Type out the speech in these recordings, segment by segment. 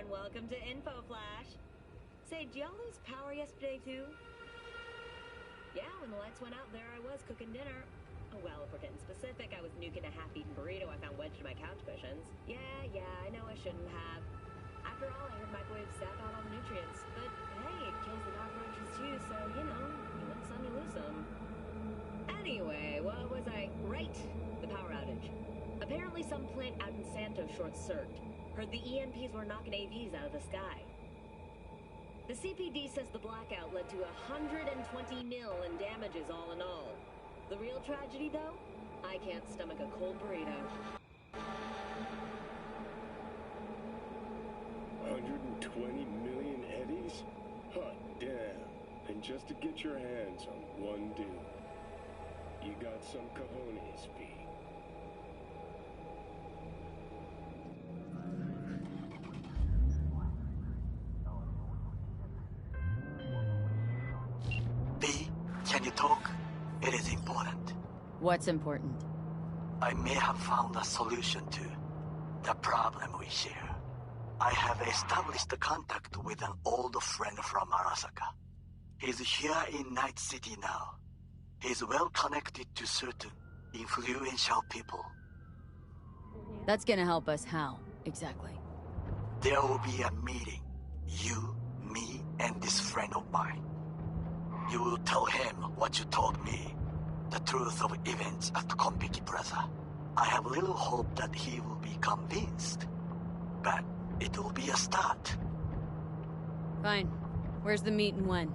welcome to Info Flash. Say, did y'all lose power yesterday too? Yeah, when the lights went out, there I was cooking dinner. Oh well, if we're getting specific, I was nuking a half-eaten burrito I found wedged in my couch cushions. Yeah, I know I shouldn't have. After all, I heard microwaves zap out all the nutrients. But hey, it kills the cockroaches too, so, you know, you win some, you lose some. Anyway, what was I? Right, the power outage. Apparently some plant out in Santos short-circuited. Heard the EMPs were knocking AVs out of the sky. The CPD says the blackout led to 120 mil in damages all in all. The real tragedy, though? I can't stomach a cold burrito. 120 million eddies? Hot damn. And just to get your hands on one dude. You got some cojones, B. B, can you talk? It is important. What's important? I may have found a solution to the problem we share. I have established a contact with an old friend from Arasaka. He's here in Night City now. He's well connected to certain influential people. That's gonna help us how, exactly? There will be a meeting. You, me, and this friend of mine. You will tell him what you told me. The truth of events at Konpeki Plaza. I have little hope that he will be convinced. But it will be a start. Fine. Where's the meet and when?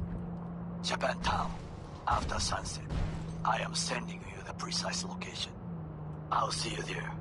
Japantown. After sunset. I am sending you the precise location. I'll see you there.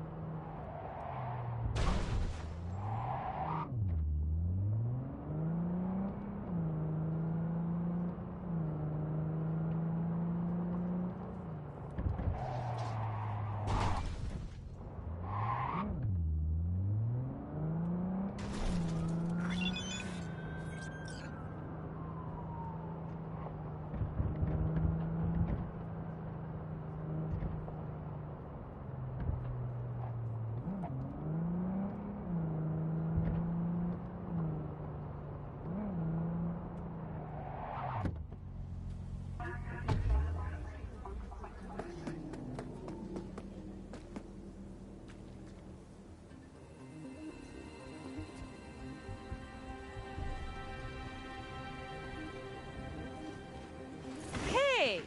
Hey!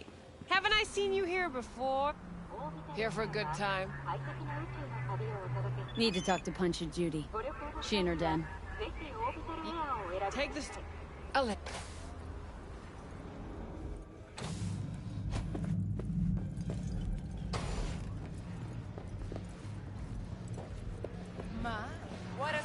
Haven't I seen you here before? Here for a good time. Need to talk to Punch and Judy. She in her den. Take this. I'll let. Ma, what a.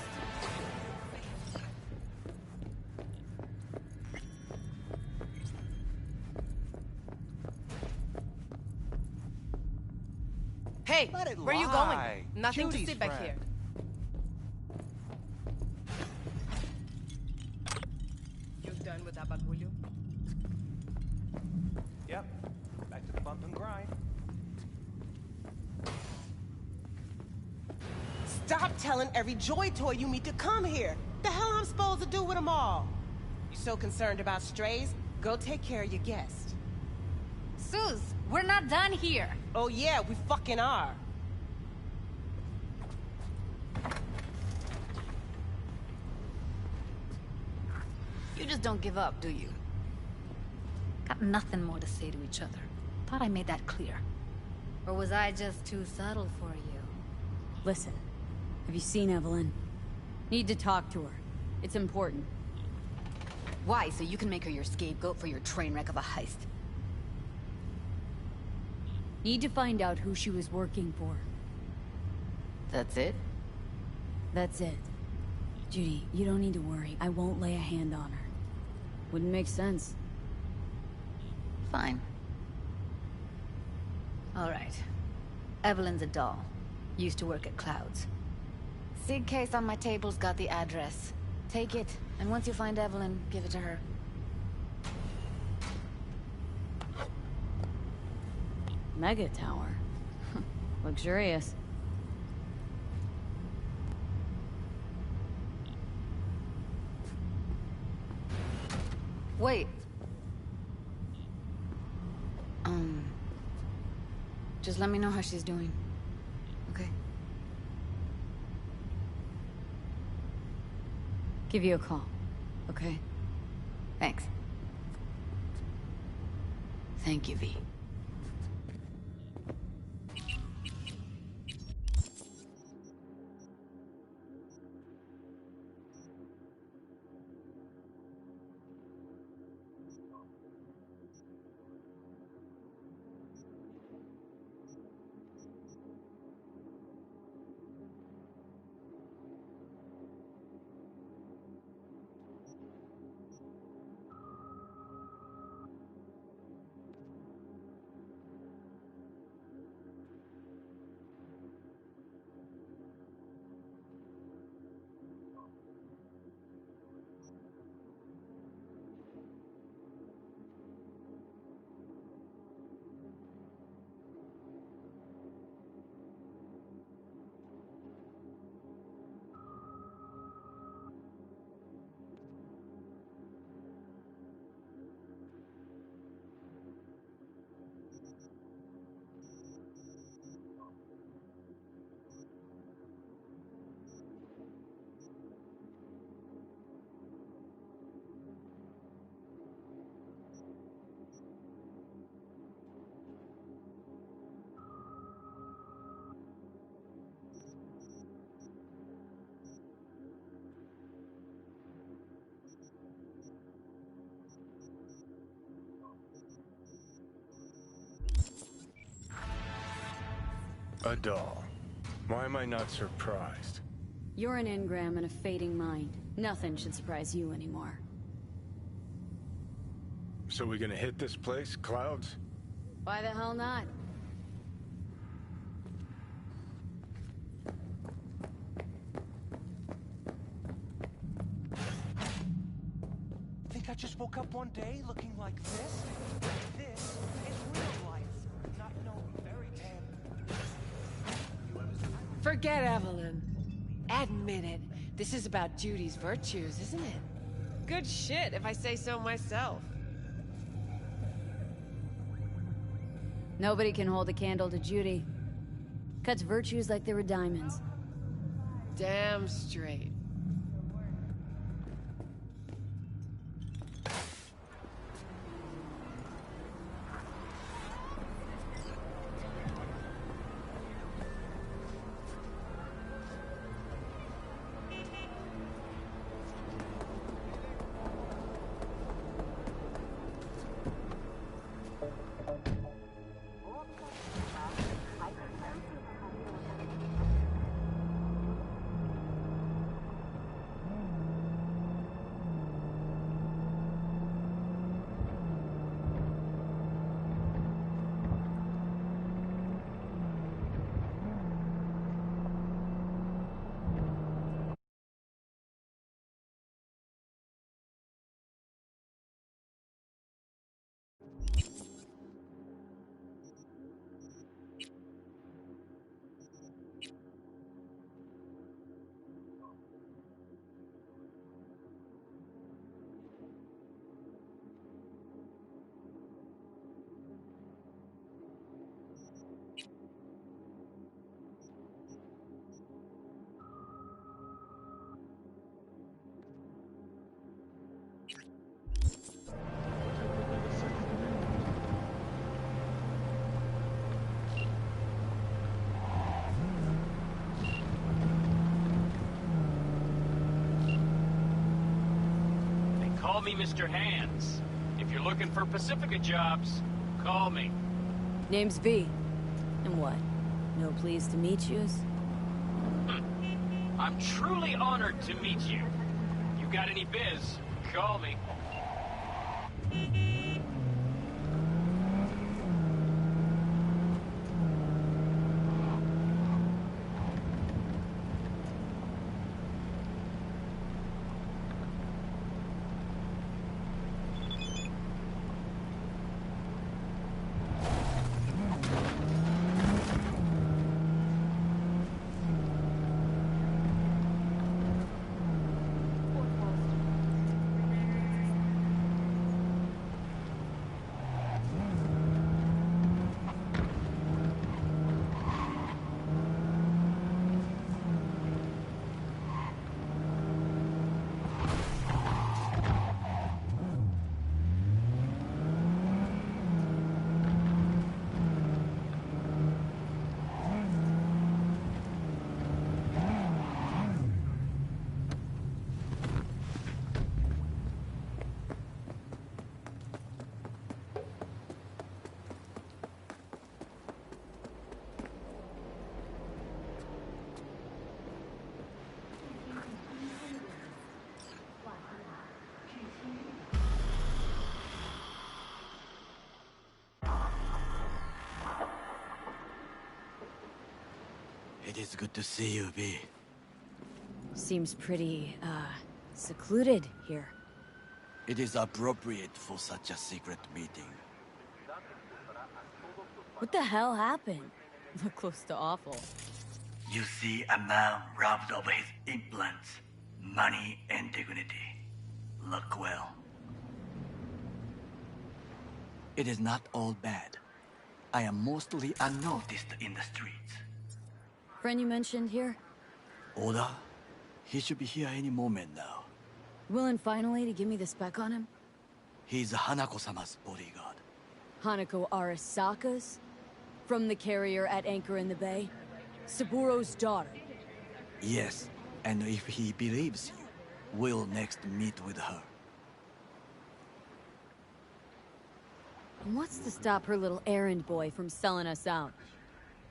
Hey, where are you going? Nothing to see back here. You done with Abagulyo? Yep. Back to the bump and grind. Stop telling every Joy Toy you meet to come here. The hell I'm supposed to do with them all? You so concerned about strays? Go take care of your guest. Suze, we're not done here. Oh yeah, we fucking are. You just don't give up, do you? Got nothing more to say to each other. Thought I made that clear. Or was I just too subtle for you? Listen, have you seen Evelyn? Need to talk to her. It's important. Why? So you can make her your scapegoat for your train wreck of a heist? Need to find out who she was working for. That's it? That's it. Judy, you don't need to worry. I won't lay a hand on her. Wouldn't make sense. Fine. All right. Evelyn's a doll. Used to work at Clouds. Sig case on my table's got the address. Take it, and once you find Evelyn, give it to her. Mega tower. Luxurious. Wait. Just let me know how she's doing. Okay? Give you a call, okay? Thanks. Thank you, V. A doll. Why am I not surprised? You're an engram and a fading mind. Nothing should surprise you anymore. So we gonna hit this place, Clouds? Why the hell not? Think I just woke up one day looking like this? This is real life, not no fairy tale. Forget Evelyn. Admit it. This is about Judy's virtues, isn't it? Good shit, if I say so myself. Nobody can hold a candle to Judy. Cuts virtues like they were diamonds. Damn straight. Call me Mr. Hands. If you're looking for Pacifica jobs, call me. Name's V. And what? No pleased to meet yous? I'm truly honored to meet you. You got any biz, call me. It is good to see you, V. Seems pretty, secluded here. It is appropriate for such a secret meeting. What the hell happened? Look close to awful. You see a man robbed of his implants, money and dignity. Look well. It is not all bad. I am mostly unnoticed in the streets. Friend you mentioned here? Oda? He should be here any moment now. Willing finally to give me the spec on him? He's Hanako-sama's bodyguard. Hanako Arasaka's? From the carrier at anchor in the bay? Saburo's daughter? Yes, and if he believes you, we'll next meet with her. And what's to stop her little errand boy from selling us out?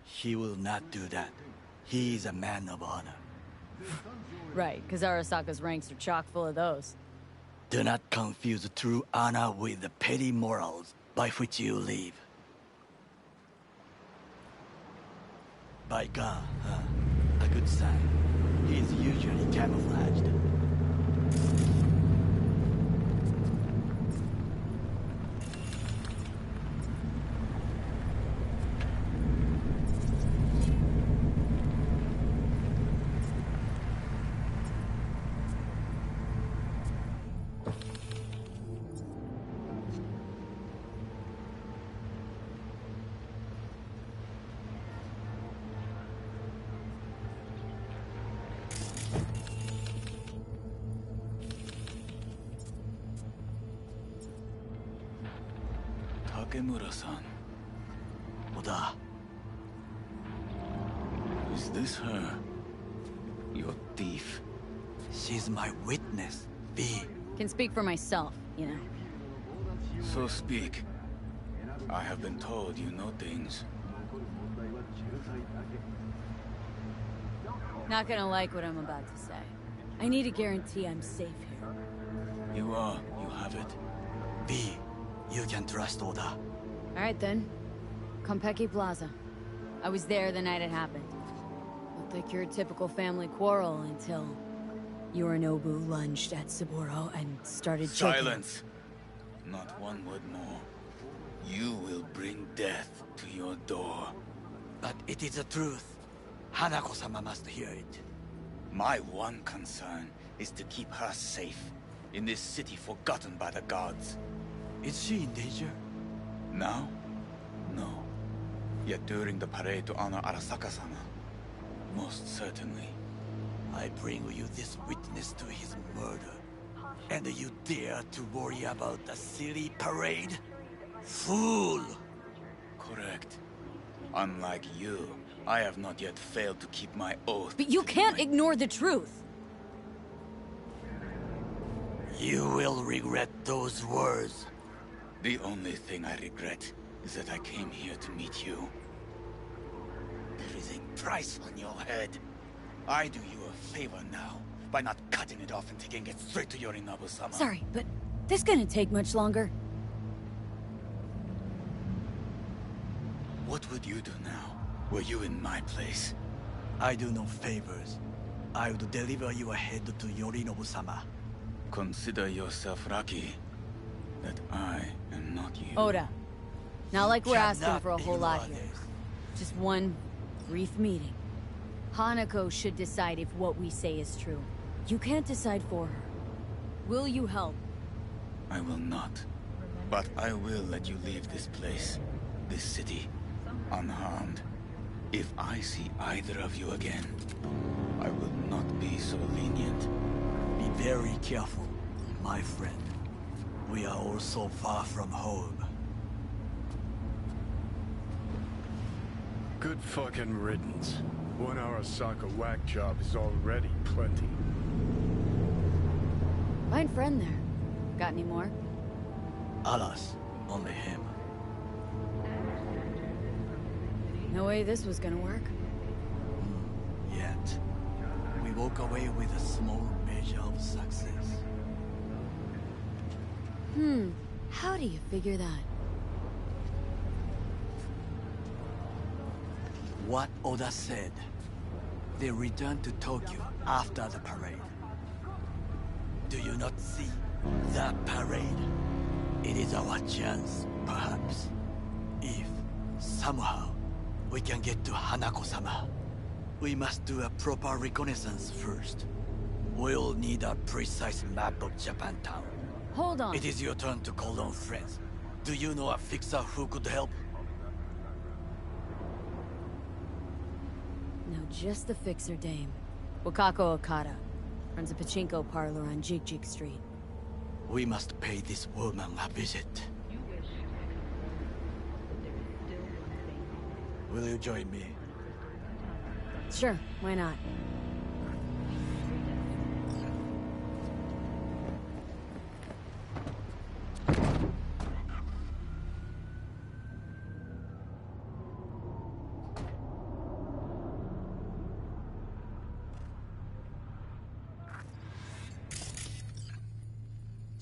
He will not do that. He is a man of honor. Right, because Arasaka's ranks are chock full of those. Do not confuse true honor with the petty morals by which you live. By God, a good sign. He is usually camouflaged. Takemura-san. Oda. Is this her? Your thief? She's my witness, V. Can speak for myself, you know. So speak. I have been told you know things. Not gonna like what I'm about to say. I need a guarantee I'm safe here. You are. You have it. V, you can trust Oda. Alright then. Konpeki Plaza. I was there the night it happened. Looked like your typical family quarrel until Yorinobu lunged at Saburo and started choking. Silence! Not one word more. You will bring death to your door. But it is the truth. Hanako-sama must hear it. My one concern is to keep her safe in this city forgotten by the gods. Is she in danger? Now? No. Yet during the parade to honor Arasaka-sama, most certainly. I bring you this witness to his murder. And you dare to worry about a silly parade? Fool! Correct. Unlike you, I have not yet failed to keep my oath. But you can't ignore the truth! You will regret those words. The only thing I regret is that I came here to meet you. There is a price on your head. I do you a favor now, by not cutting it off and taking it straight to Yorinobu-sama. Sorry, but this gonna take much longer. What would you do now, were you in my place? I do no favors. I would deliver your head to Yorinobu-sama. Consider yourself lucky that I am not you. Oda. Not like we're asking for a whole lot ignore here. this. Just one brief meeting. Hanako should decide if what we say is true. You can't decide for her. Will you help? I will not. But I will let you leave this place, this city, unharmed. If I see either of you again, I will not be so lenient. Be very careful, my friend. We are all so far from home. Good fucking riddance. One Arasaka whack job is already plenty. Fine friend there. Got any more? Alas, only him. No way this was gonna work. Yet, we walk away with a small measure of success. How do you figure that? What Oda said. They return to Tokyo after the parade. Do you not see the parade? It is our chance, perhaps. If, somehow, we can get to Hanako-sama. We must do a proper reconnaissance first. We'll need a precise map of Japantown. Hold on. It is your turn to call on friends. Do you know a fixer who could help? No, just the fixer dame. Wakako Okada. Runs a pachinko parlor on Jig Street. We must pay this woman a visit. Will you join me? Sure, why not?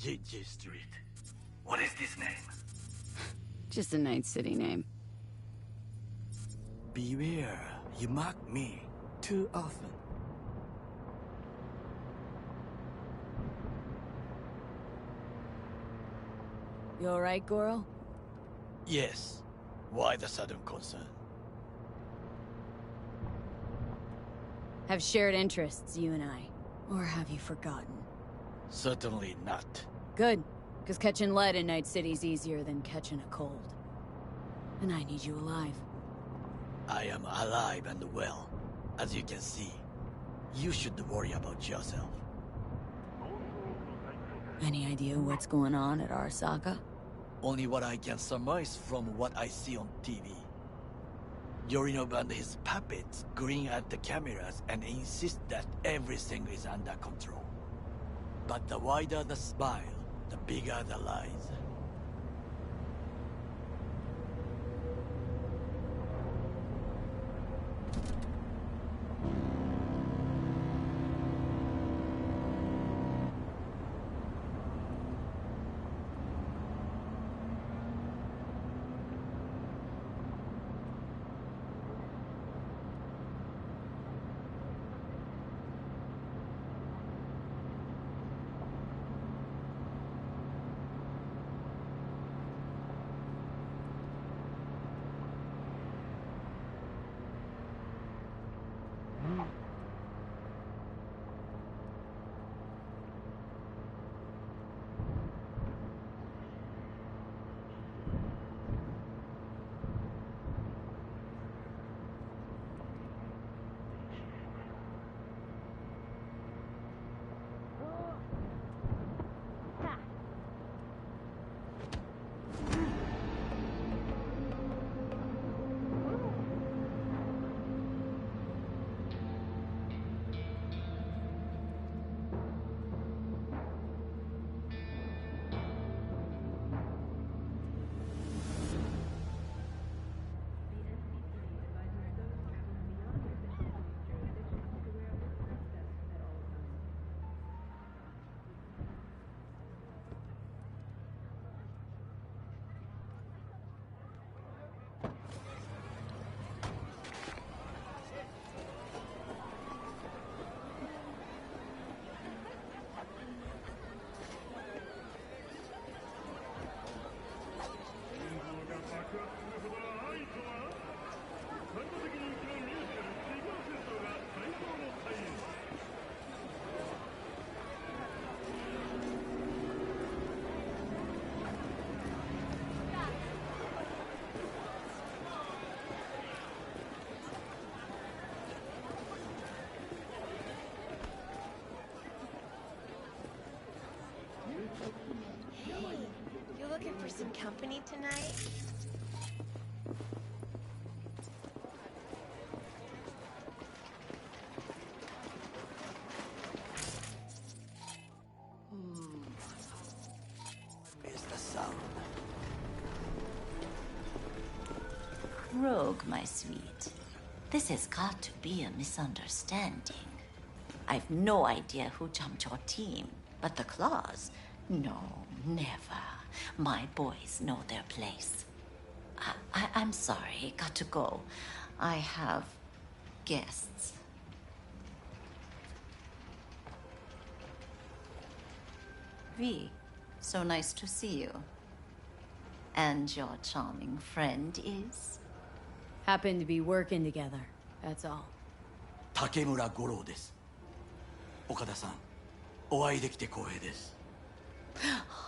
Jiji Street. What is this name? Just a night city name. Beware, you mock me too often. You alright, Goro? Yes. Why the sudden concern? Have shared interests, you and I. Or have you forgotten? Certainly not. Good, because catching lead in Night City's easier than catching a cold. And I need you alive. I am alive and well, as you can see. You should worry about yourself. Any idea what's going on at Arasaka? Only what I can surmise from what I see on TV. Yorinobu and his puppets grin at the cameras and insist that everything is under control. But the wider the smile, the bigger the lies. You looking for some company tonight? Is the sound. Rogue, my sweet. This has got to be a misunderstanding. I've no idea who jumped your team, but the Claws? No, never. My boys know their place. I'm sorry, got to go. I have guests. V, so nice to see you. And your charming friend is? Happen to be working together, that's all. 竹村五郎です。岡田さん、お会いできて光栄です。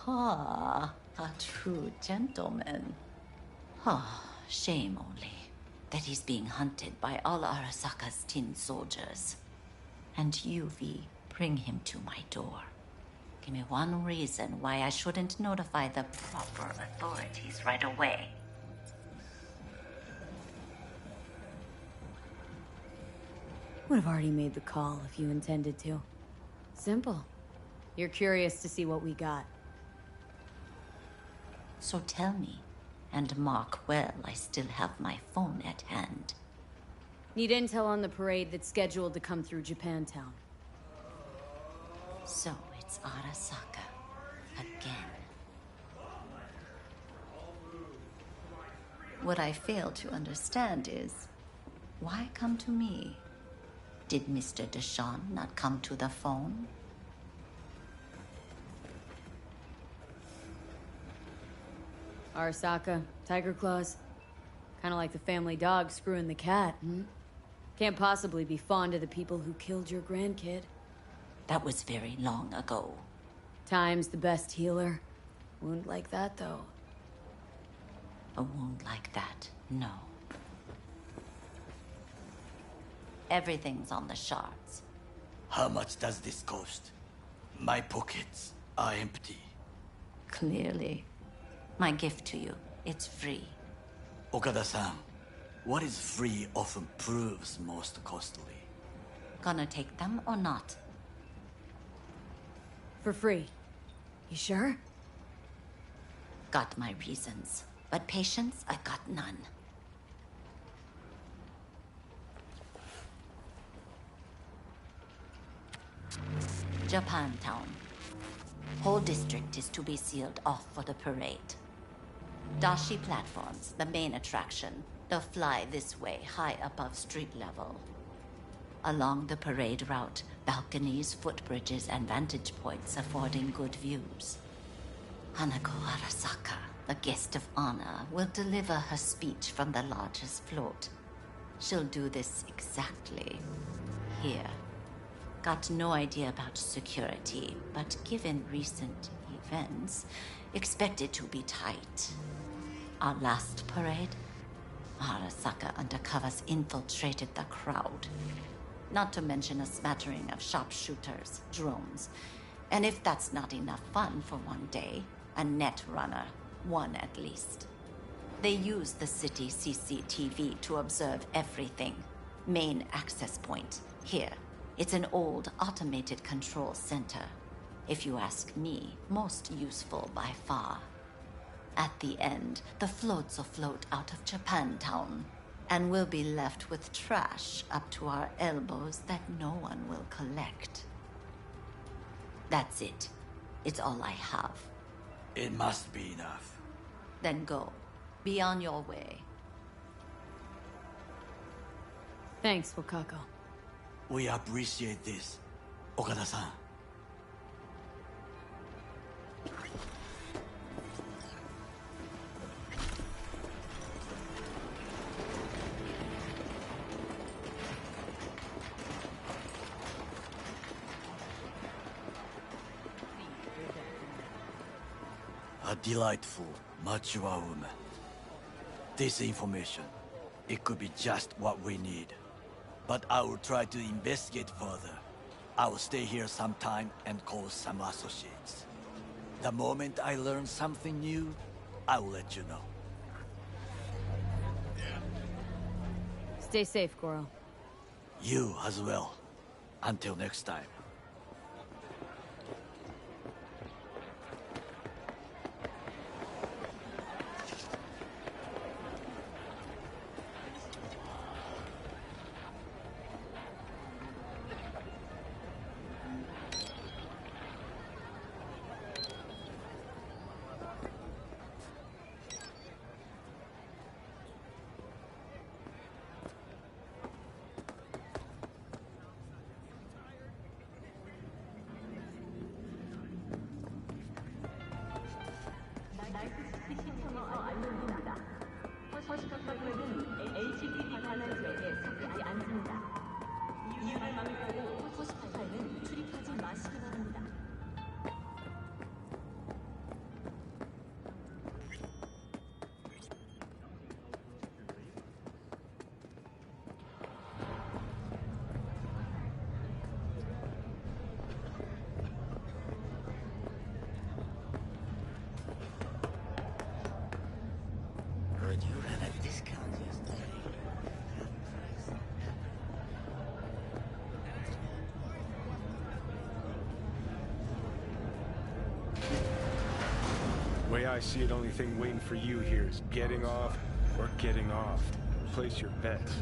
Ah, a true gentleman. Ah, shame only that he's being hunted by all Arasaka's tin soldiers. And you, V, bring him to my door. Give me one reason why I shouldn't notify the proper authorities right away. Would have already made the call if you intended to. Simple. You're curious to see what we got. So tell me, and mark well I still have my phone at hand. Need intel on the parade that's scheduled to come through Japantown. So it's Arasaka. Again. What I fail to understand is, why come to me? Did Mr. Deshawn not come to the phone? Arasaka, Tiger Claws. Kinda like the family dog screwing the cat, hmm? Can't possibly be fond of the people who killed your grandkid. That was very long ago. Time's the best healer. Wound like that, though. A wound like that, no. Everything's on the shards. How much does this cost? My pockets are empty. Clearly. My gift to you, it's free. Okada-san, what is free often proves most costly. Gonna take them or not? For free. You sure? Got my reasons, but patience, I got none. Japantown. Whole district is to be sealed off for the parade. Dashi platforms, the main attraction. They'll fly this way, high above street level. Along the parade route, balconies, footbridges, and vantage points affording good views. Hanako Arasaka, the guest of honor, will deliver her speech from the largest float. She'll do this exactly here. Got no idea about security, but given recent events, expect it to be tight. Our last parade, Arasaka undercovers infiltrated the crowd. Not to mention a smattering of sharpshooters, drones, and if that's not enough fun for one day, a net runner, one at least. They use the city CCTV to observe everything. Main access point, here. It's an old automated control center. If you ask me, most useful by far. At the end, the floats will float out of Japantown, and we'll be left with trash up to our elbows that no one will collect. That's it. It's all I have. It must be enough. Then go. Be on your way. Thanks, Wakako. We appreciate this, Okada-san. A delightful, mature woman. This information, it could be just what we need. But I will try to investigate further. I will stay here some time and call some associates. The moment I learn something new, I will let you know. Stay safe, Goro. You as well. Until next time. 이윤을 막으려고 호스파이는 출입하지 마시기 바랍니다. Heard you ran a discount yesterday. Way I see it, only thing waiting for you here is getting off or getting off. Place your bets.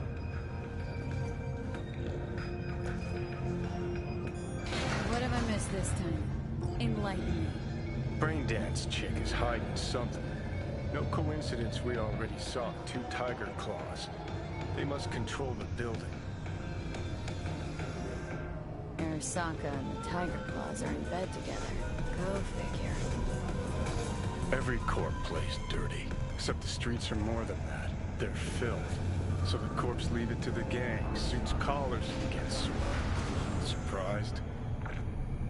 What have I missed this time? Enlighten me. Braindance chick is hiding something. No coincidence we already saw 2 tiger claws. They must control the building. Arasaka and the Tiger Claws are in bed together. Go figure. Every corp plays dirty, except the streets are more than that. They're filth. So the corps leave it to the gang, suits collars and get swept. Surprised?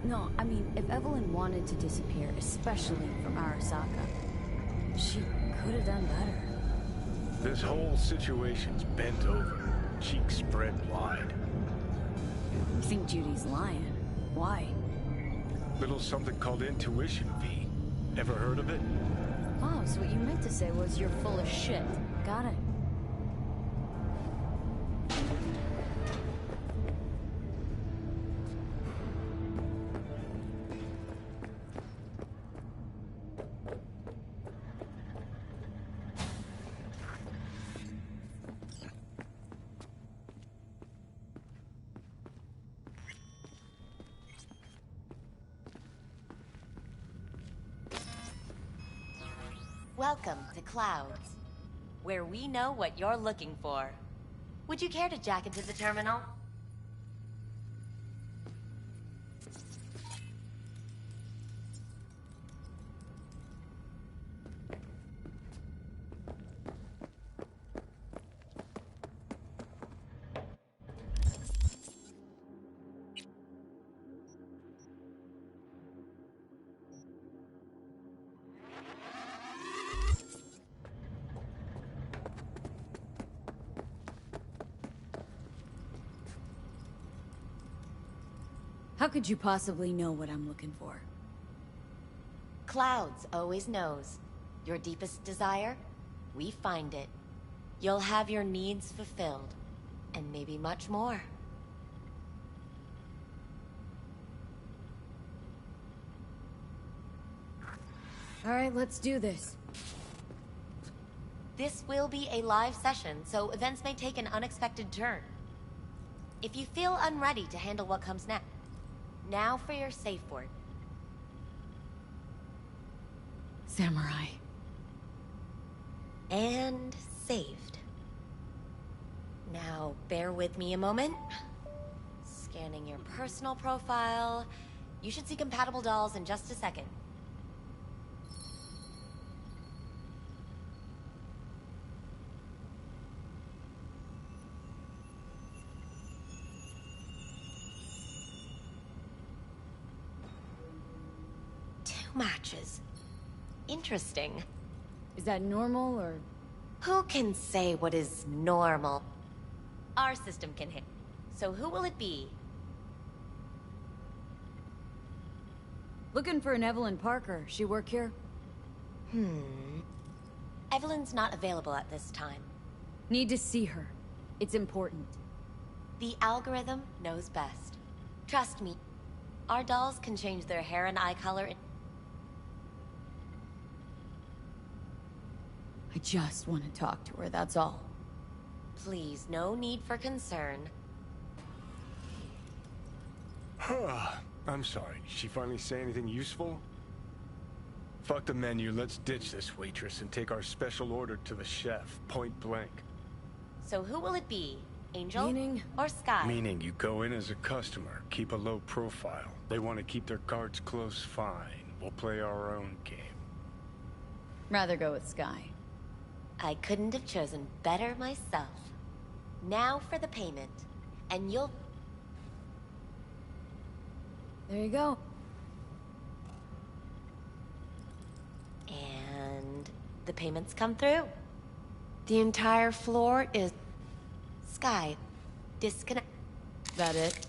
No, I mean, if Evelyn wanted to disappear, especially from Arasaka, she could have done better. This whole situation's bent over, cheeks spread wide. You think Judy's lying? Why? Little something called intuition, V. Ever heard of it? Oh, so what you meant to say was you're full of shit. Got it. Welcome to Clouds, where we know what you're looking for. Would you care to jack into the terminal? How could you possibly know what I'm looking for? Clouds always knows. Your deepest desire, we find it. You'll have your needs fulfilled, and maybe much more. All right, let's do this. This will be a live session, so events may take an unexpected turn. If you feel unready to handle what comes next, now for your safe word. Samurai. And saved. Now, bear with me a moment. Scanning your personal profile. You should see compatible dolls in just a second. Matches. Interesting. Is that normal, or...? Who can say what is normal? Our system can hit. So who will it be? Looking for an Evelyn Parker. She work here? Evelyn's not available at this time. Need to see her. It's important. The algorithm knows best. Trust me. Our dolls can change their hair and eye color in I just want to talk to her, that's all. Please, no need for concern. I'm sorry. Did she finally say anything useful? Fuck the menu, let's ditch this waitress and take our special order to the chef, point blank. So who will it be? Angel? Meaning? Or Sky? Meaning you go in as a customer, keep a low profile. They want to keep their cards close, fine. We'll play our own game. Rather go with Sky. I couldn't have chosen better myself. Now for the payment. And you'll... There you go. And the payments come through. The entire floor is... Sky, disconnect. That it?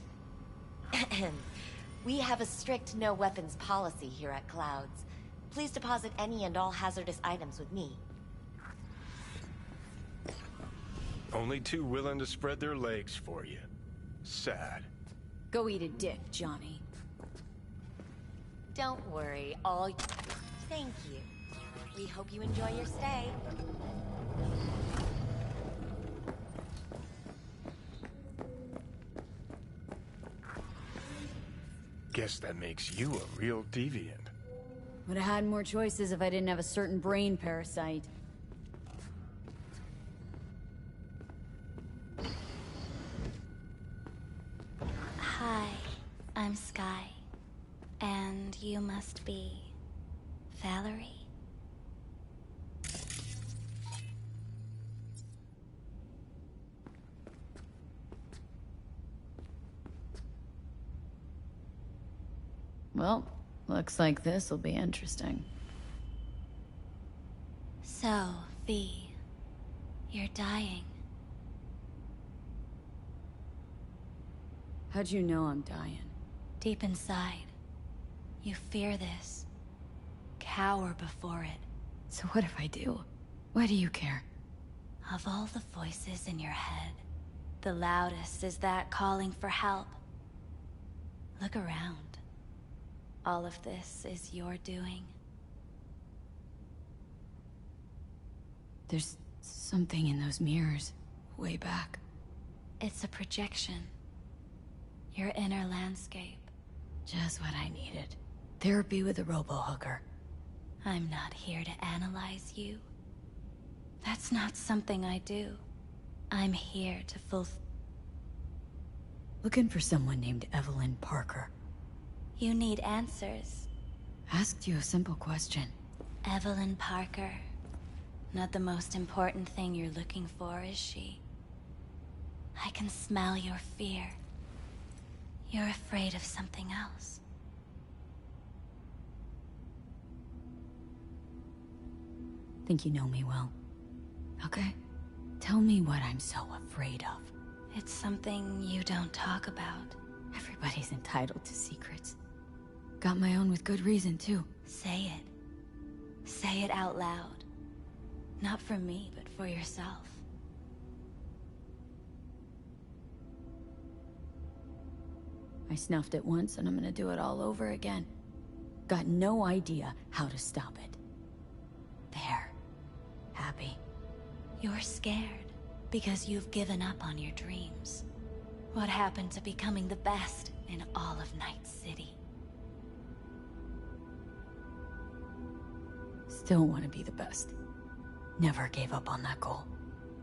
We have a strict no weapons policy here at Clouds. Please deposit any and all hazardous items with me. Only two willing to spread their legs for you. Sad. Go eat a dick, Johnny. Don't worry, Thank you. We hope you enjoy your stay. Guess that makes you a real deviant. Would have had more choices if I didn't have a certain brain parasite. Hi, I'm Sky. And you must be... Valerie? Well, looks like this'll be interesting. So, V, you're dying. How'd you know I'm dying? Deep inside, you fear this. Cower before it. So what if I do? Why do you care? Of all the voices in your head, the loudest is that calling for help. Look around. All of this is your doing. There's something in those mirrors, way back. It's a projection. Your inner landscape. Just what I needed. Therapy with a robo-hooker. I'm not here to analyze you. That's not something I do. I'm here to Looking for someone named Evelyn Parker. You need answers. Asked you a simple question. Evelyn Parker. Not the most important thing you're looking for, is she? I can smell your fear. You're afraid of something else. Think you know me well. Okay? Tell me what I'm so afraid of. It's something you don't talk about. Everybody's entitled to secrets. Got my own with good reason, too. Say it. Say it out loud. Not for me, but for yourself. I snuffed it once, and I'm gonna do it all over again. Got no idea how to stop it. There. Happy. You're scared because you've given up on your dreams. What happened to becoming the best in all of Night City? Still want to be the best. Never gave up on that goal.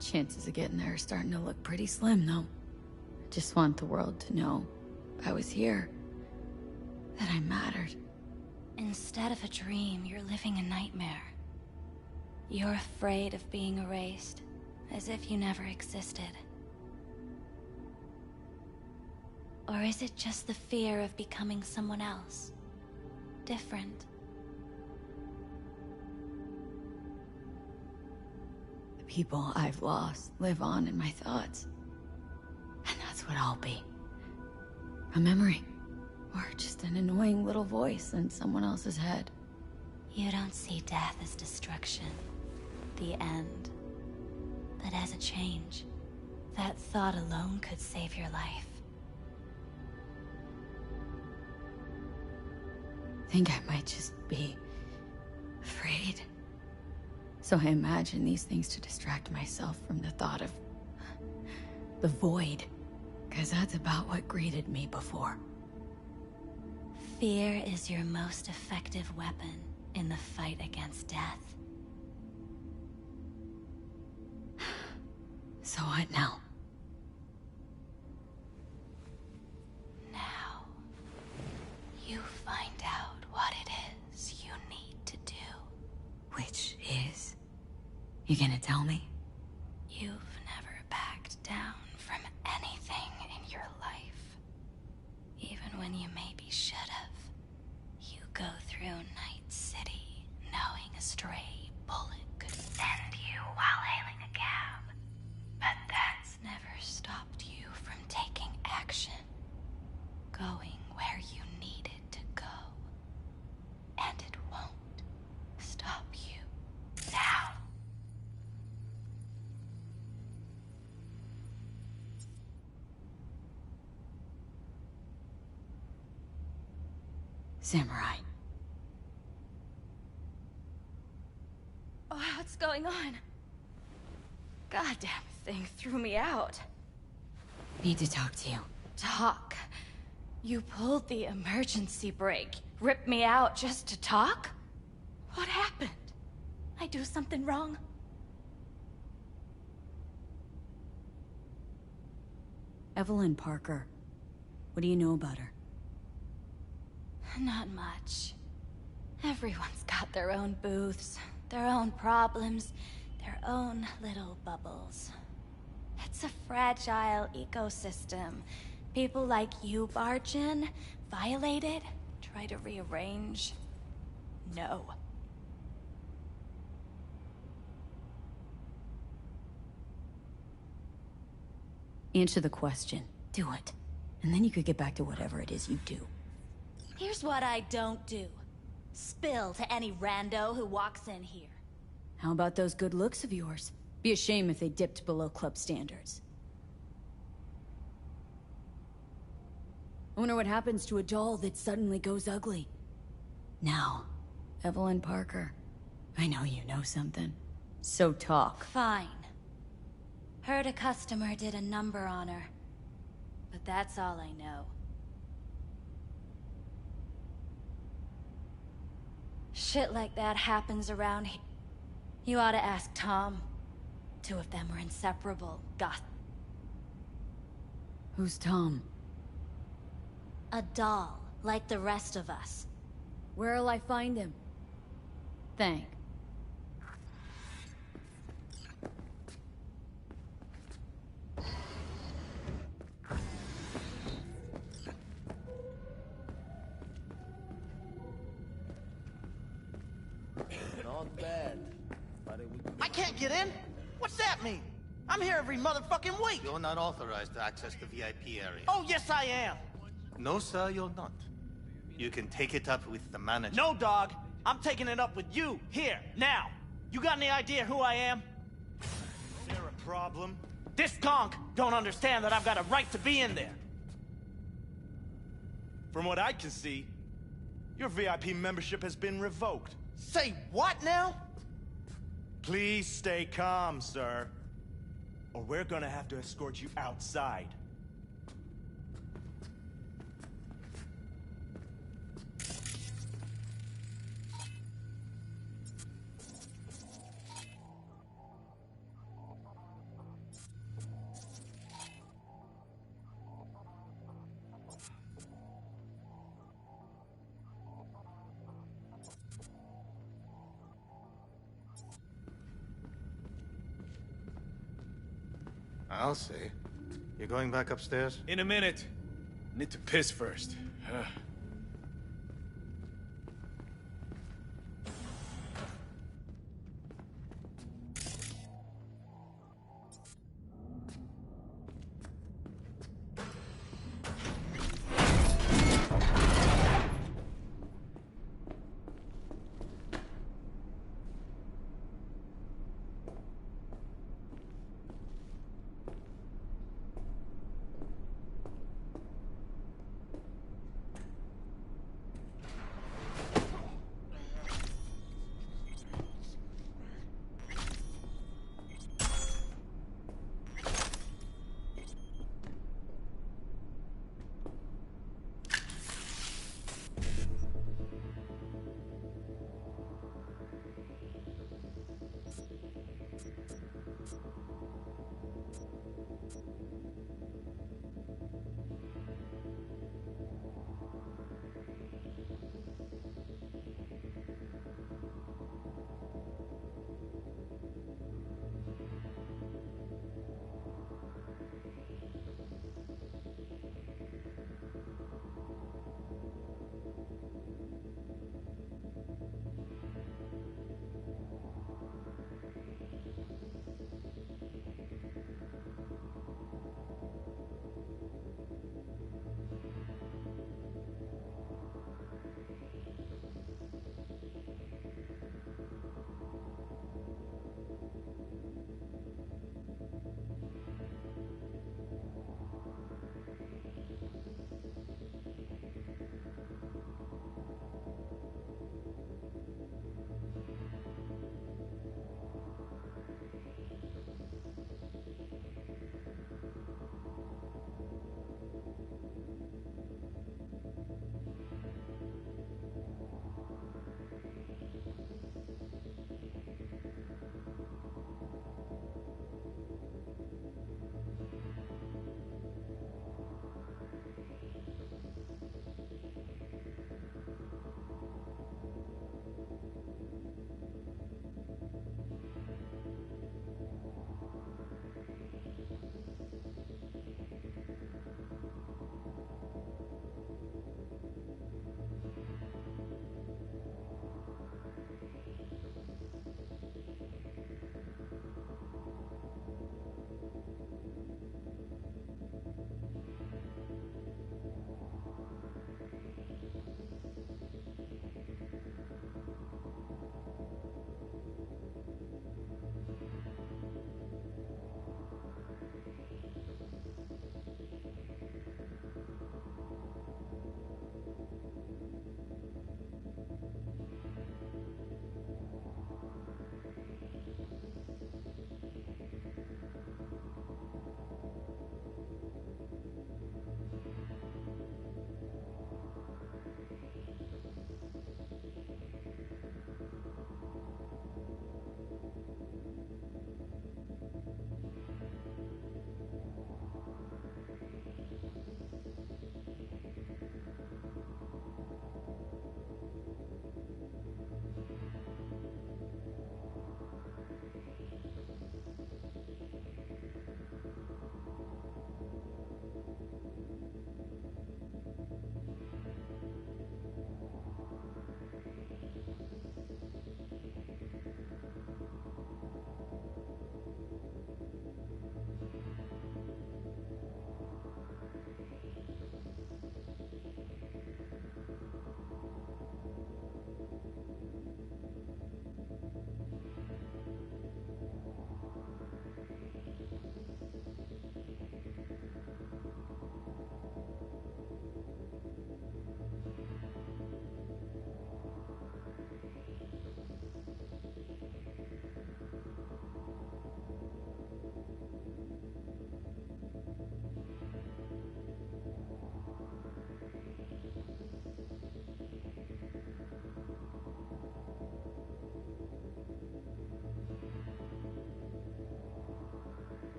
Chances of getting there are starting to look pretty slim, though. Just want the world to know I was here. That I mattered. Instead of a dream, you're living a nightmare. You're afraid of being erased, as if you never existed. Or is it just the fear of becoming someone else? Different? The people I've lost live on in my thoughts. And that's what I'll be. A memory. Or just an annoying little voice in someone else's head. You don't see death as destruction, the end, but as a change. That thought alone could save your life. Think I might just be afraid. So I imagine these things to distract myself from the thought of the void. 'Cause that's about what greeted me before. Fear is your most effective weapon in the fight against death. So what now? Now, you find out what it is you need to do. Which is? You gonna tell me? You've never backed down from anything in your life. Even when you maybe should have. stray bullet could end you while hailing a cab. But that's never stopped you from taking action. Going where you needed to go. And it won't stop you now. Samurai. Oh, what's going on? Goddamn thing threw me out. Need to talk to you. Talk? You pulled the emergency brake. Ripped me out just to talk? What happened? I do something wrong? Evelyn Parker. What do you know about her? Not much. Everyone's got their own booths, their own problems, their own little bubbles. It's a fragile ecosystem. People like you barge in, violate it, try to rearrange. No. Answer the question. Do it. And then you could get back to whatever it is you do. Here's what I don't do. Spill to any rando who walks in here. How about those good looks of yours? Be a shame if they dipped below club standards. I wonder what happens to a doll that suddenly goes ugly. Now, Evelyn Parker, I know you know something. So talk. Fine. Heard a customer did a number on her. But that's all I know. Shit like that happens around here. You ought to ask Tom. Two of them were inseparable. Goth. Who's Tom? A doll, like the rest of us. Where'll I find him? Thanks. Not bad. But it would... I can't get in? What's that mean? I'm here every motherfucking week. You're not authorized to access the VIP area. Oh, yes I am. No, sir, you're not. You can take it up with the manager. No, dog. I'm taking it up with you, here, now. You got any idea who I am? Is there a problem? This conk don't understand that I've got a right to be in there. From what I can see, your VIP membership has been revoked. Say what now? Please stay calm, sir. Or we're gonna have to escort you outside. I'll say. You're going back upstairs? In a minute. Need to piss first.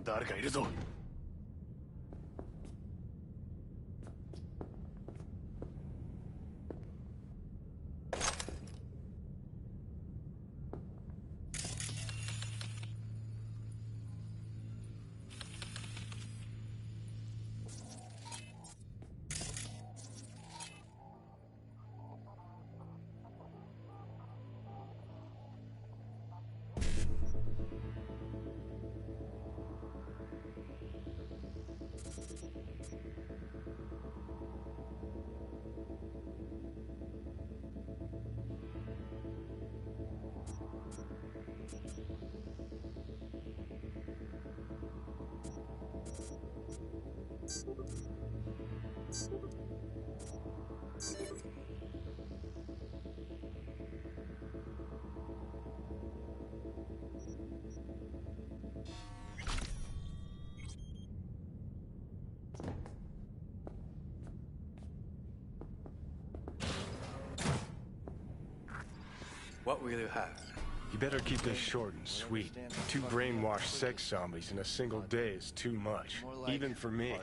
誰かいるぞ。What will you have? You better keep this short and sweet. 2 brainwashed sex zombies in a single day is too much, even for me.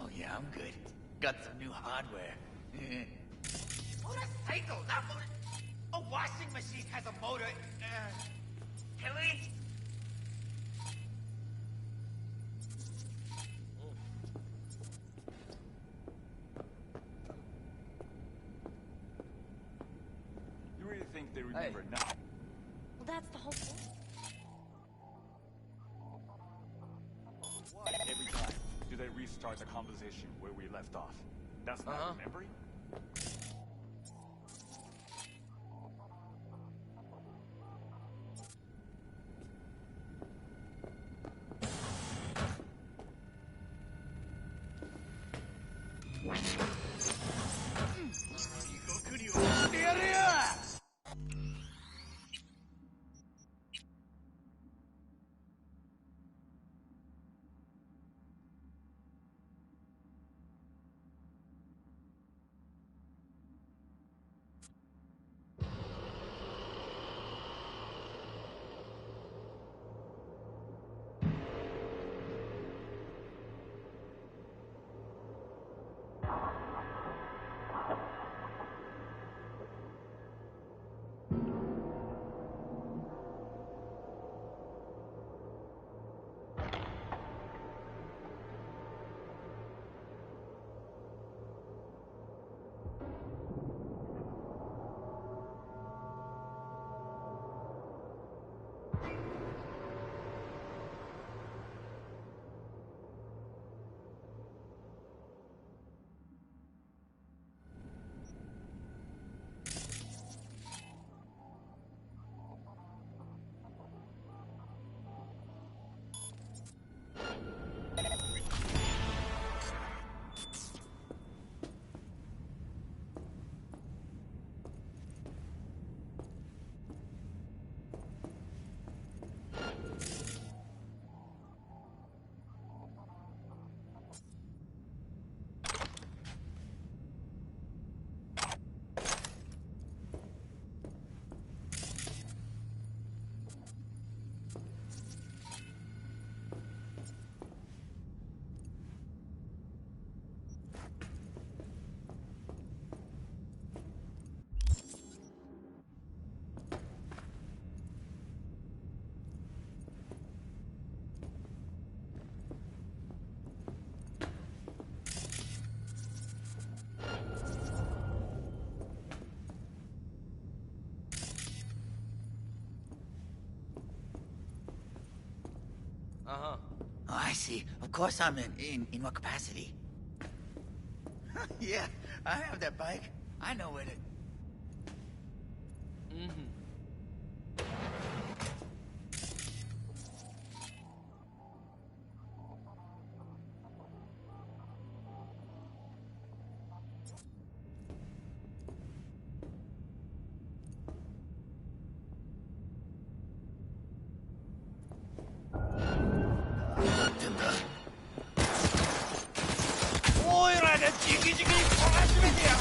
Oh yeah, I'm good. Got some new hardware. Motorcycle, not motor... A washing machine has a motor. Can we? You really think they remember now? Well, that's the whole point. Why every time do they restart the conversation where we left off? That's not remembering? Uh-huh. Oh, I see. Of course I'm in what capacity? Yeah, I have that bike. I know it. Mm-hmm. 오이라는 지기지기 파시면 돼요.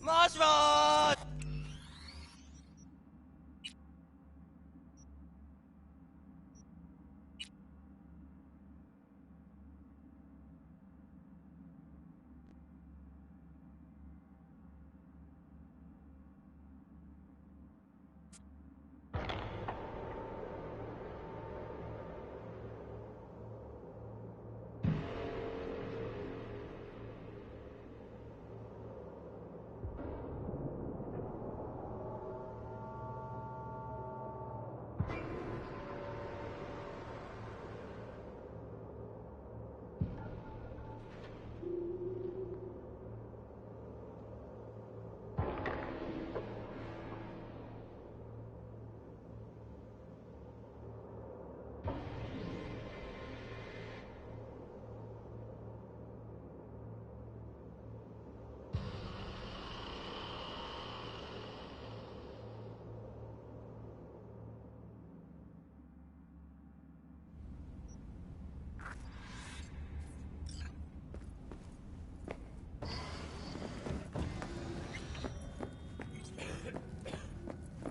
Marshmallow!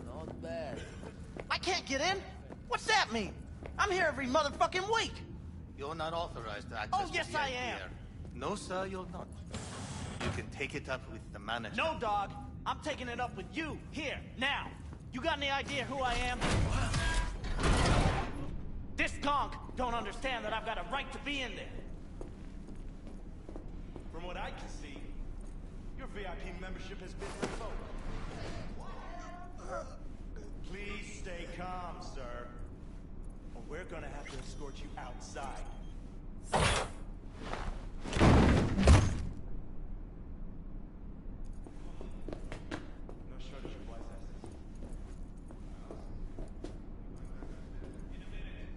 Not bad. I can't get in? What's that mean? I'm here every motherfucking week. You're not authorized to access Oh, yes, the I VIP am. area. No, sir, you're not. You can take it up with the manager. No, dog. I'm taking it up with you, here, now. You got any idea who I am? This conk don't understand that I've got a right to be in there. From what I can see, your VIP membership has been revoked. Please stay calm, sir. Or we're gonna have to escort you outside. No shortage of wise asses. In a minute.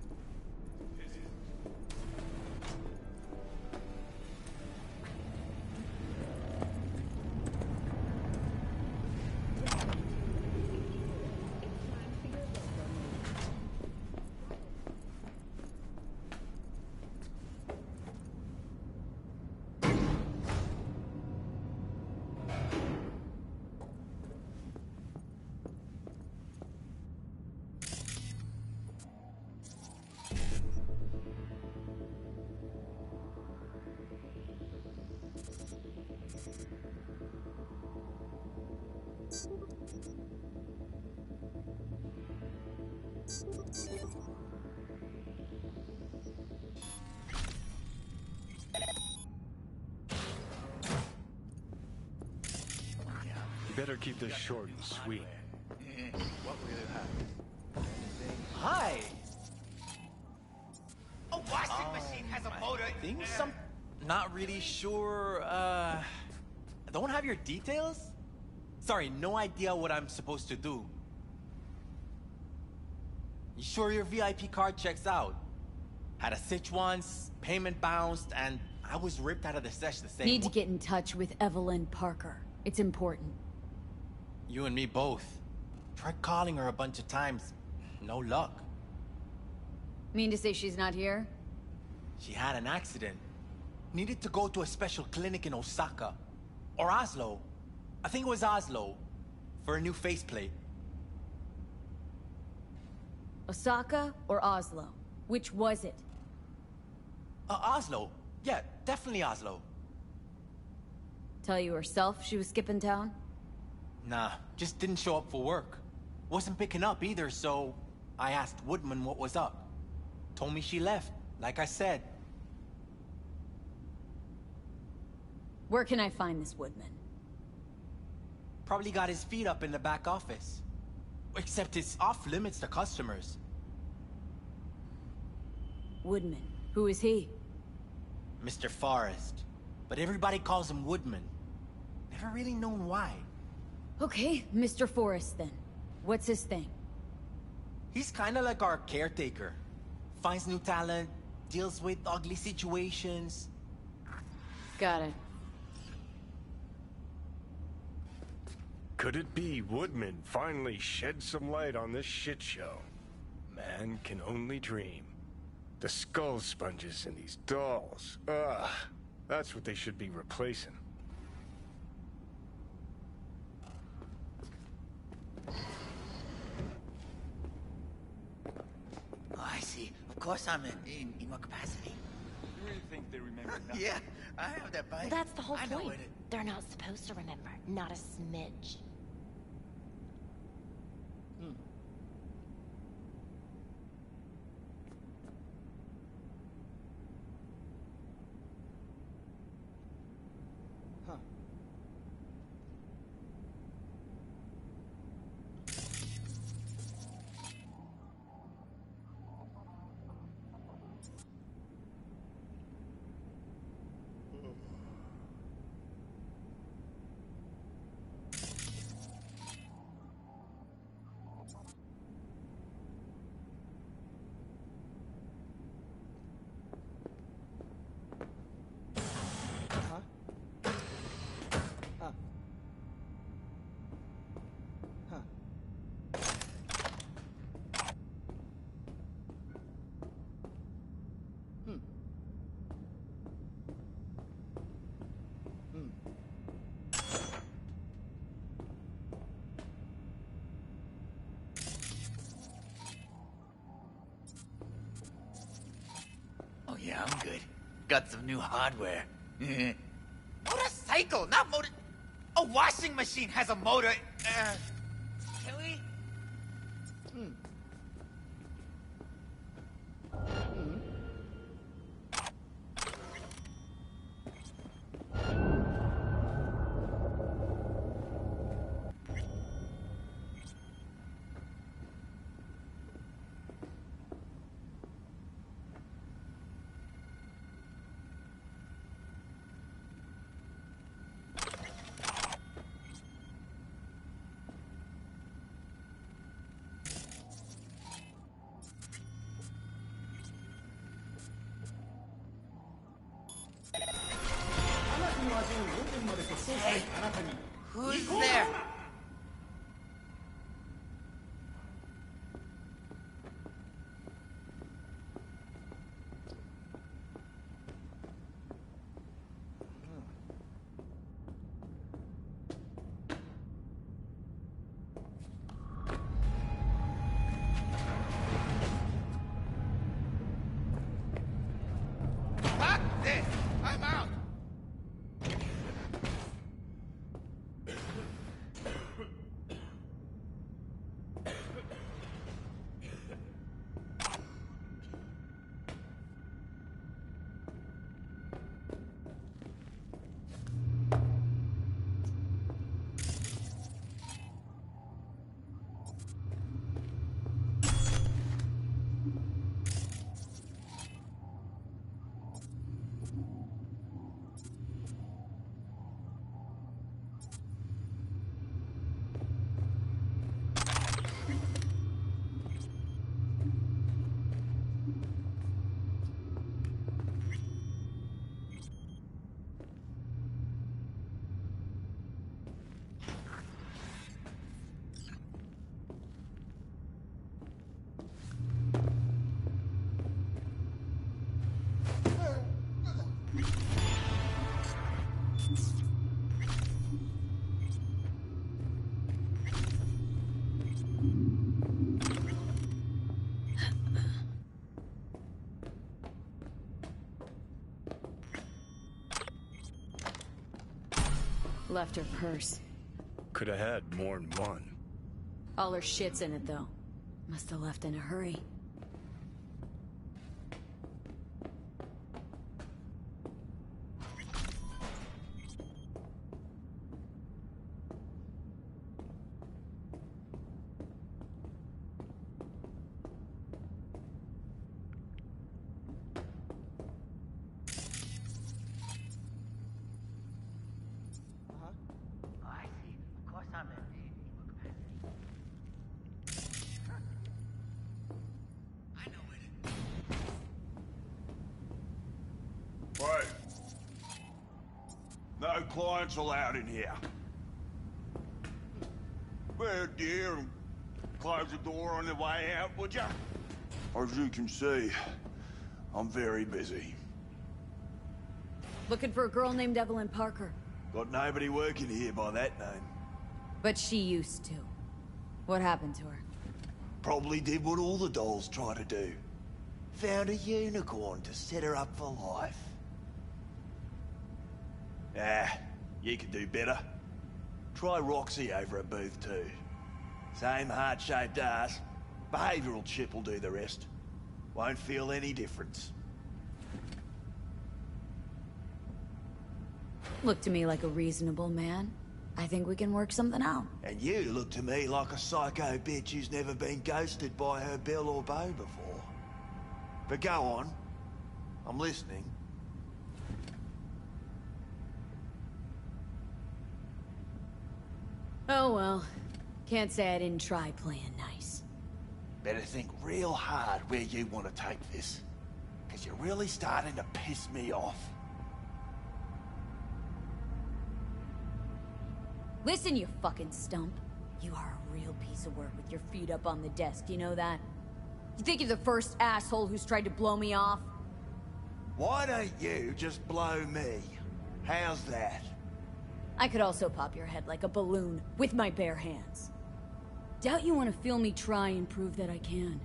You better keep this short and sweet. What will you have? Hi! A washing machine has a motor. Think some... Not really sure, don't have your details? Sorry, no idea what I'm supposed to do. You sure your VIP card checks out? Had a sitch once, payment bounced, and I was ripped out of the sesh the same Need to get in touch with Evelyn Parker. It's important. You and me both. Tried calling her a bunch of times. No luck. Mean to say she's not here? She had an accident. Needed to go to a special clinic in Osaka. Or Oslo. I think it was Oslo. For a new faceplate. Osaka or Oslo? Which was it? Oslo. Yeah, definitely Oslo. Tell you herself she was skipping town? Nah, just didn't show up for work. Wasn't picking up either, so I asked Woodman what was up. Told me she left, like I said. Where can I find this Woodman? Probably got his feet up in the back office. Except it's off limits to customers. Woodman. Who is he? Mr. Forrest. But everybody calls him Woodman. Never really known why. Okay, Mr. Forrest then. What's his thing? He's kinda like our caretaker. Finds new talent, deals with ugly situations. Got it. Could it be Woodman finally shed some light on this shit show? Man can only dream. The skull sponges in these dolls. Ugh. That's what they should be replacing. Oh, I see. Of course I'm in what capacity? You really think they remember nothing? Yeah, I have that bike. Well, that's the whole I know point. it. They're not supposed to remember. Not a smidge. Oh yeah, I'm good. Got some new hardware. Motorcycle, not motor... A washing machine has a motor. Can we? Hey, who's there? Fuck this! I'm out! Left her purse. Could have had more than one. All her shit's in it, though. Must have left in a hurry. Right. No clients allowed in here. Well, dear, close the door on the way out, would ya? As you can see, I'm very busy. Looking for a girl named Evelyn Parker. Got nobody working here by that name. But she used to. What happened to her? Probably did what all the dolls try to do. Found a unicorn to set her up for life. Ah, you could do better. Try Roxy over at booth 2. Same heart-shaped ass. Behavioral chip will do the rest. Won't feel any difference. Look to me like a reasonable man. I think we can work something out. And you look to me like a psycho bitch who's never been ghosted by her belle or beau before. But go on. I'm listening. Oh well. Can't say I didn't try playing nice. Better think real hard where you want to take this. Because you're really starting to piss me off. Listen, you fucking stump. You are a real piece of work with your feet up on the desk, you know that? You think you're the first asshole who's tried to blow me off? Why don't you just blow me? How's that? I could also pop your head like a balloon with my bare hands. Doubt you want to feel me try and prove that I can.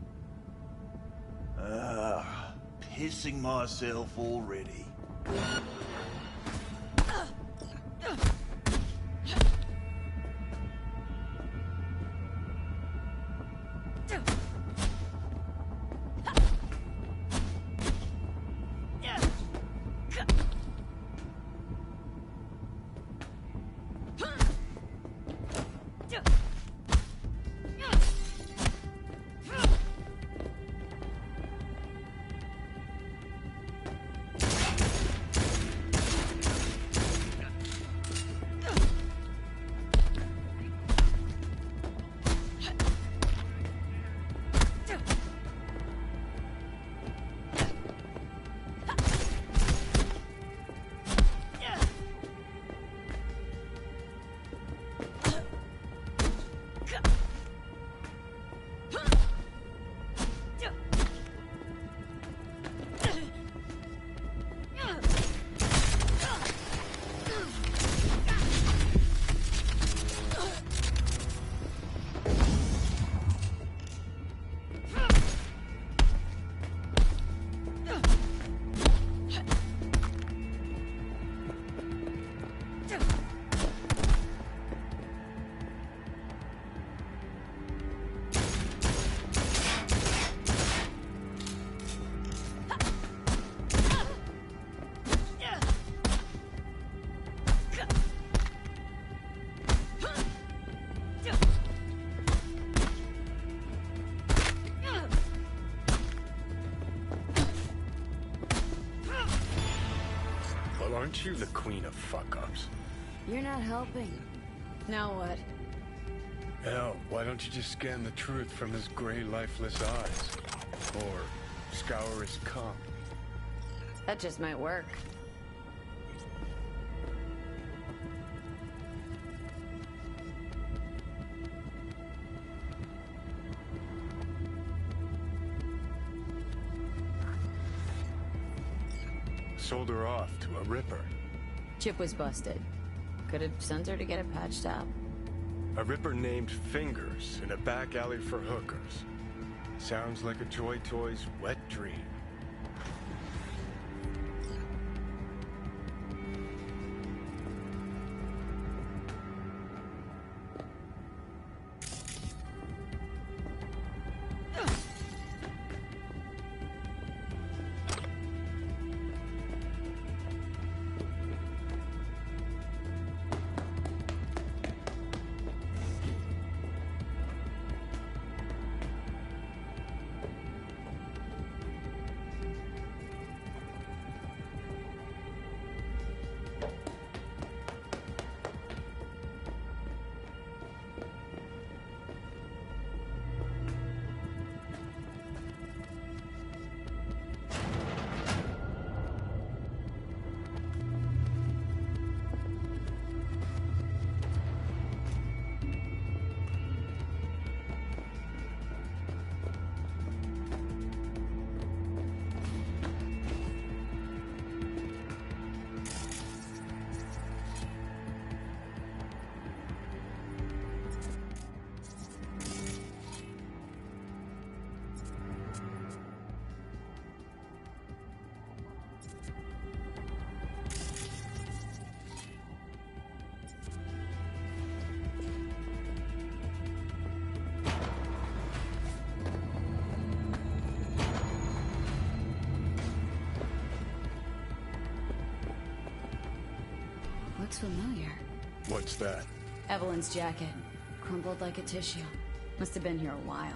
Pissing myself already. Aren't you the queen of fuck-ups? You're not helping. Now what? Hell, why don't you just scan the truth from his gray, lifeless eyes? Or scour his cum? That just might work. Sold her off to a ripper. Chip was busted. Could have sent her to get it patched up. A ripper named Fingers in a back alley for hookers. Sounds like a Joy Toy's wet dream. looks familiar. What's that? Evelyn's jacket. Crumpled like a tissue. Must have been here a while.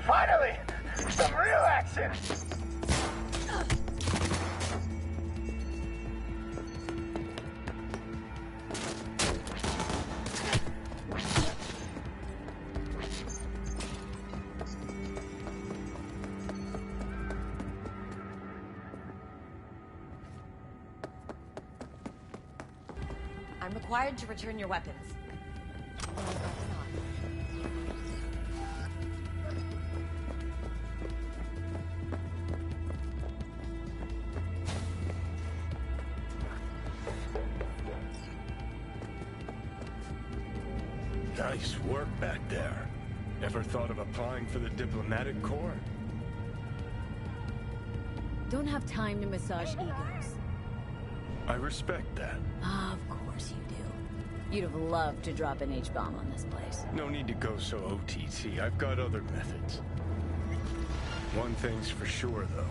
Finally! Some real action! I'm required to return your weapons. Nice work back there. Ever thought of applying for the diplomatic corps? Don't have time to massage egos. I respect that. Of course you do. You'd have loved to drop an H-bomb on this place. No need to go so OTT. I've got other methods. One thing's for sure, though.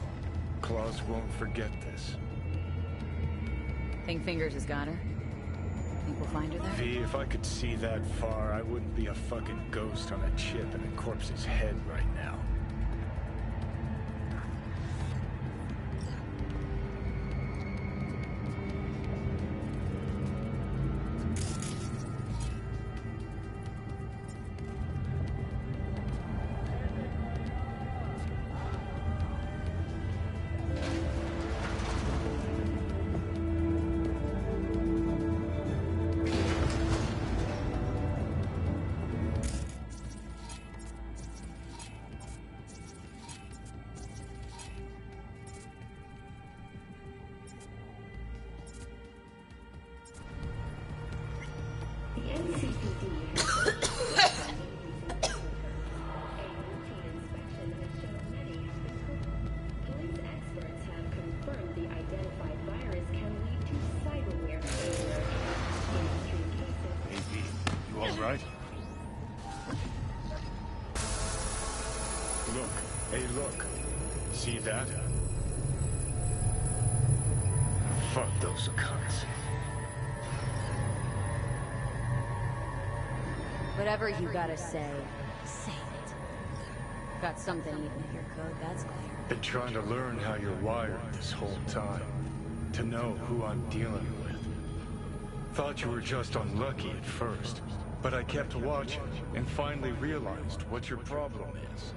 Claus won't forget this. Think Fingers has got her? Think we'll find her there? V, if I could see that far, I wouldn't be a fucking ghost on a chip in a corpse's head right now. Right? Look. Hey, look. See that? Fuck those cunts. Whatever you gotta say, say it. Got something eating at your code, that's clear. Been trying to learn how you're wired this whole time. To know who I'm dealing with. Thought you were just unlucky at first. But I kept watching, and finally realized what your problem is.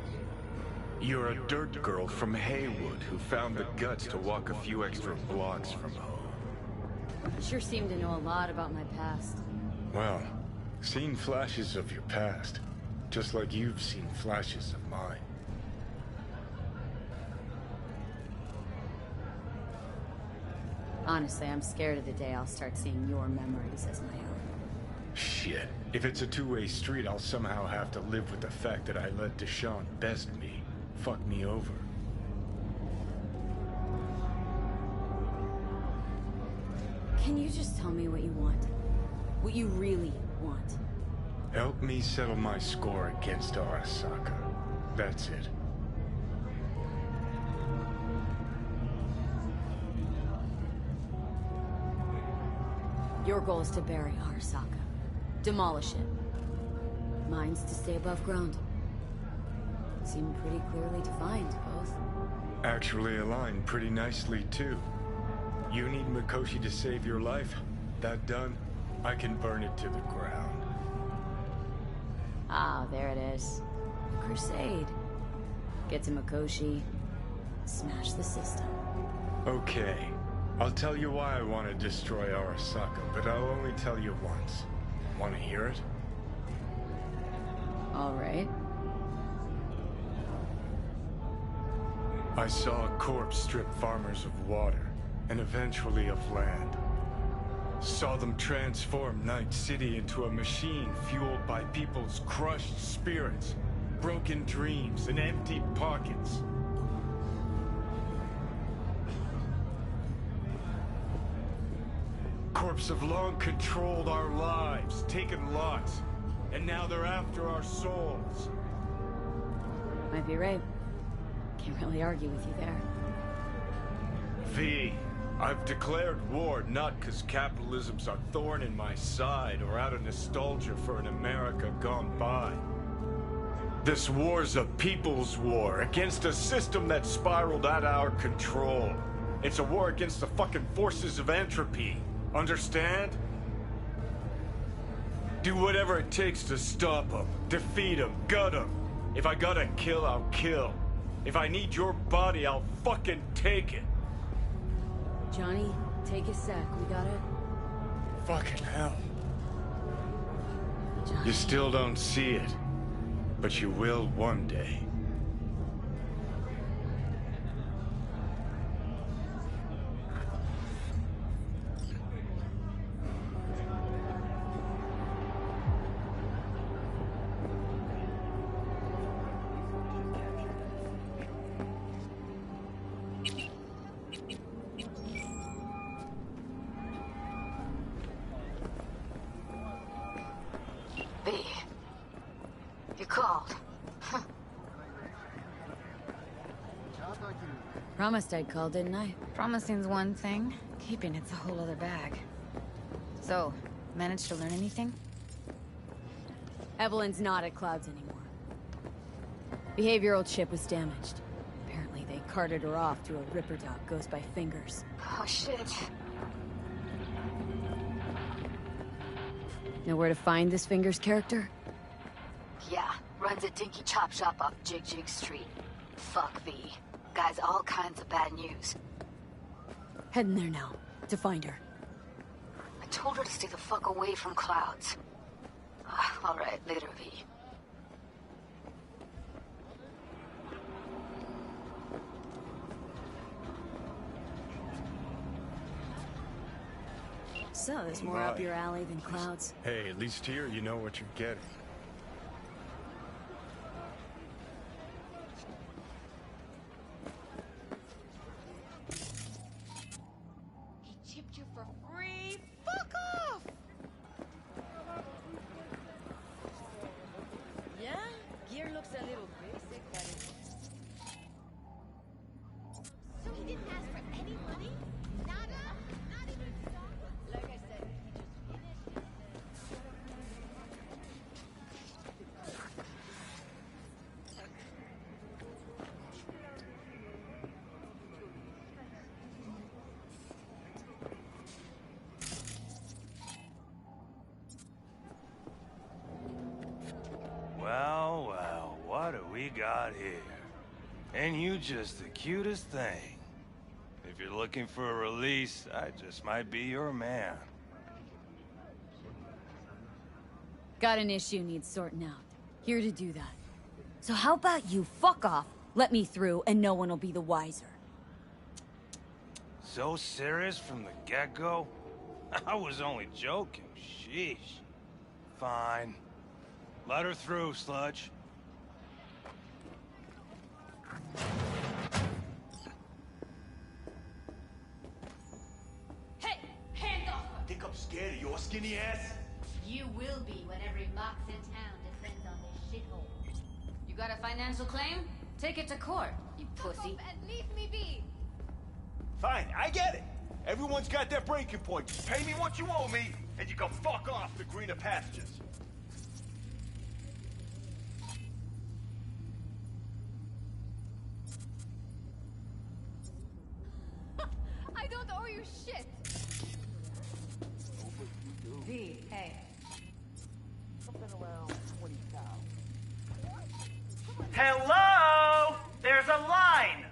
You're a dirt girl from Haywood who found the guts to walk a few extra blocks from home. Sure seem to know a lot about my past. Well, seen flashes of your past, just like you've seen flashes of mine. Honestly, I'm scared of the day I'll start seeing your memories as my own. Shit. If it's a two-way street, I'll somehow have to live with the fact that I let Deshaun best me, fuck me over. Can you just tell me what you want? What you really want? Help me settle my score against Arasaka. That's it. Your goal is to bury Arasaka. Demolish it. Mine's to stay above ground. Seem pretty clearly defined, both. Actually aligned pretty nicely, too. You need Mikoshi to save your life? That done, I can burn it to the ground. Ah, there it is. A crusade. Get to Mikoshi. Smash the system. Okay. I'll tell you why I want to destroy Arasaka, but I'll only tell you once. Want to hear it? All right. I saw a corpse strip farmers of water, and eventually of land. Saw them transform Night City into a machine fueled by people's crushed spirits, broken dreams, and empty pockets. Corps have long controlled our lives, taken lots, and now they're after our souls. Might be right. Can't really argue with you there. V, I've declared war not because capitalism's a thorn in my side or out of nostalgia for an America gone by. This war's a people's war against a system that spiraled out of our control. It's a war against the fucking forces of entropy. Understand? Do whatever it takes to stop them, defeat them, gut them. If I gotta kill, I'll kill. If I need your body, I'll fucking take it. Johnny, take a sec. We got it. Fucking hell. Johnny. You still don't see it, but you will one day. You called. Promised I'd call, didn't I? Promising's one thing, keeping it's a whole other bag. So, managed to learn anything? Evelyn's not at Clouds anymore. Behavioral chip was damaged. Apparently they carted her off to a Ripper dog goes by Fingers. Oh shit. Know where to find this Fingers character? Yeah, runs a dinky chop shop off Jig Jig Street. Fuck V. Guy's all kinds of bad news. Heading there now, to find her. I told her to stay the fuck away from Clouds. Alright, later, V. So, there's more up your alley than Clouds. Hey, at least here you know what you're getting. He chipped you for free? Fuck off! Yeah, gear looks a little basic, but it's... So he didn't ask for any money? Nada? Not even a song? Like I said, he just finished his... Well, well, what do we got here? And you just the cutest thing. If you're looking for a release, I just might be your man. Got an issue needs sorting out. Here to do that. So how about you fuck off, let me through, and no one will be the wiser. So serious from the get-go? I was only joking, sheesh. Fine. Let her through, Sludge. Hey, hands off her! Think I'm scared of your skinny ass? You will be when every mox in town descends on this shithole. You got a financial claim? Take it to court, you pussy. And leave me be! Fine, I get it. Everyone's got their breaking point. Just pay me what you owe me, and you can fuck off to greener pastures. I don't owe you shit! V, hey. Something around 20,000. Hello? There's a line!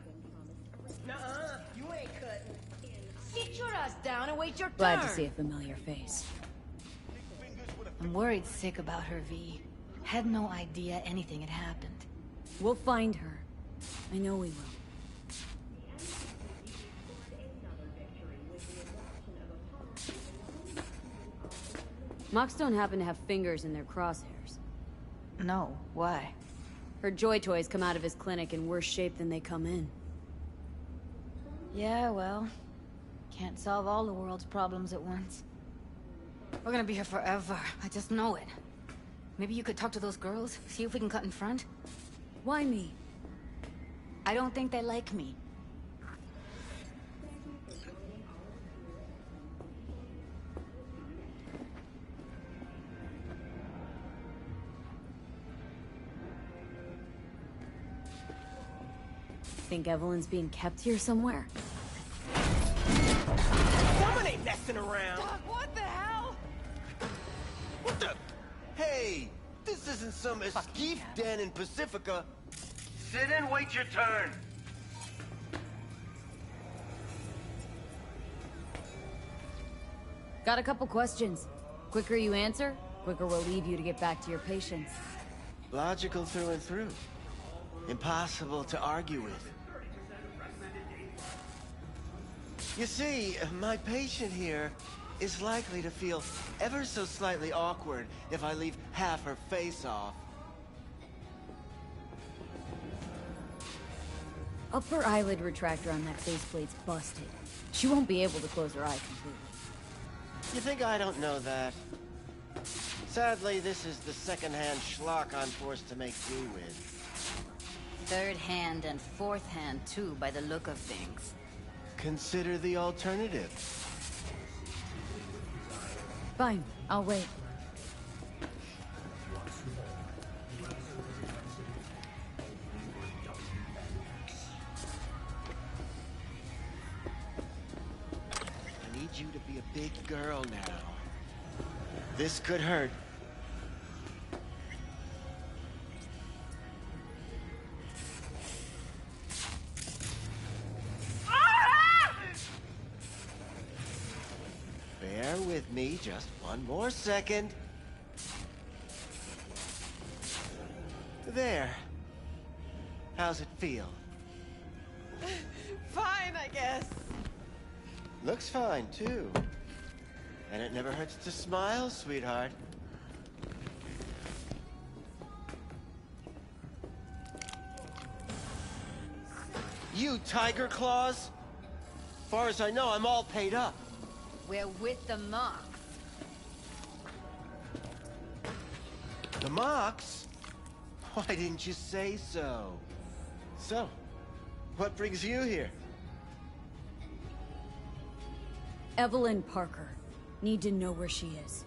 Nuh-uh, you ain't cutting. Sit your ass down and wait your turn. Glad to see a familiar face. I'm worried sick about her, V. Had no idea anything had happened. We'll find her. I know we will. Mox don't happen to have fingers in their crosshairs. No, why? Her joy toys come out of his clinic in worse shape than they come in. Yeah, well, can't solve all the world's problems at once. We're gonna be here forever. I just know it. Maybe you could talk to those girls, see if we can cut in front? Why me? I don't think they like me. Think Evelyn's being kept here somewhere? Someone ain't messing around. Doc, what the hell? What the? Hey, this isn't some escape den in Pacifica. Sit and wait your turn. Got a couple questions. Quicker you answer, quicker we'll leave you to get back to your patients. Logical through and through. Impossible to argue with. You see, my patient here is likely to feel ever so slightly awkward if I leave half her face off. Upper eyelid retractor on that faceplate's busted. She won't be able to close her eye completely. You think I don't know that? Sadly, this is the second-hand schlock I'm forced to make do with. Third hand and fourth hand, too, by the look of things. Consider the alternative. Fine, I'll wait. I need you to be a big girl now. This could hurt. Bear with me just one more second. There. How's it feel? Fine, I guess. Looks fine, too. And it never hurts to smile, sweetheart. You tiger claws? Far as I know, I'm all paid up. We're with the Mox. The Mox? Why didn't you say so? So, what brings you here? Evelyn Parker. Need to know where she is.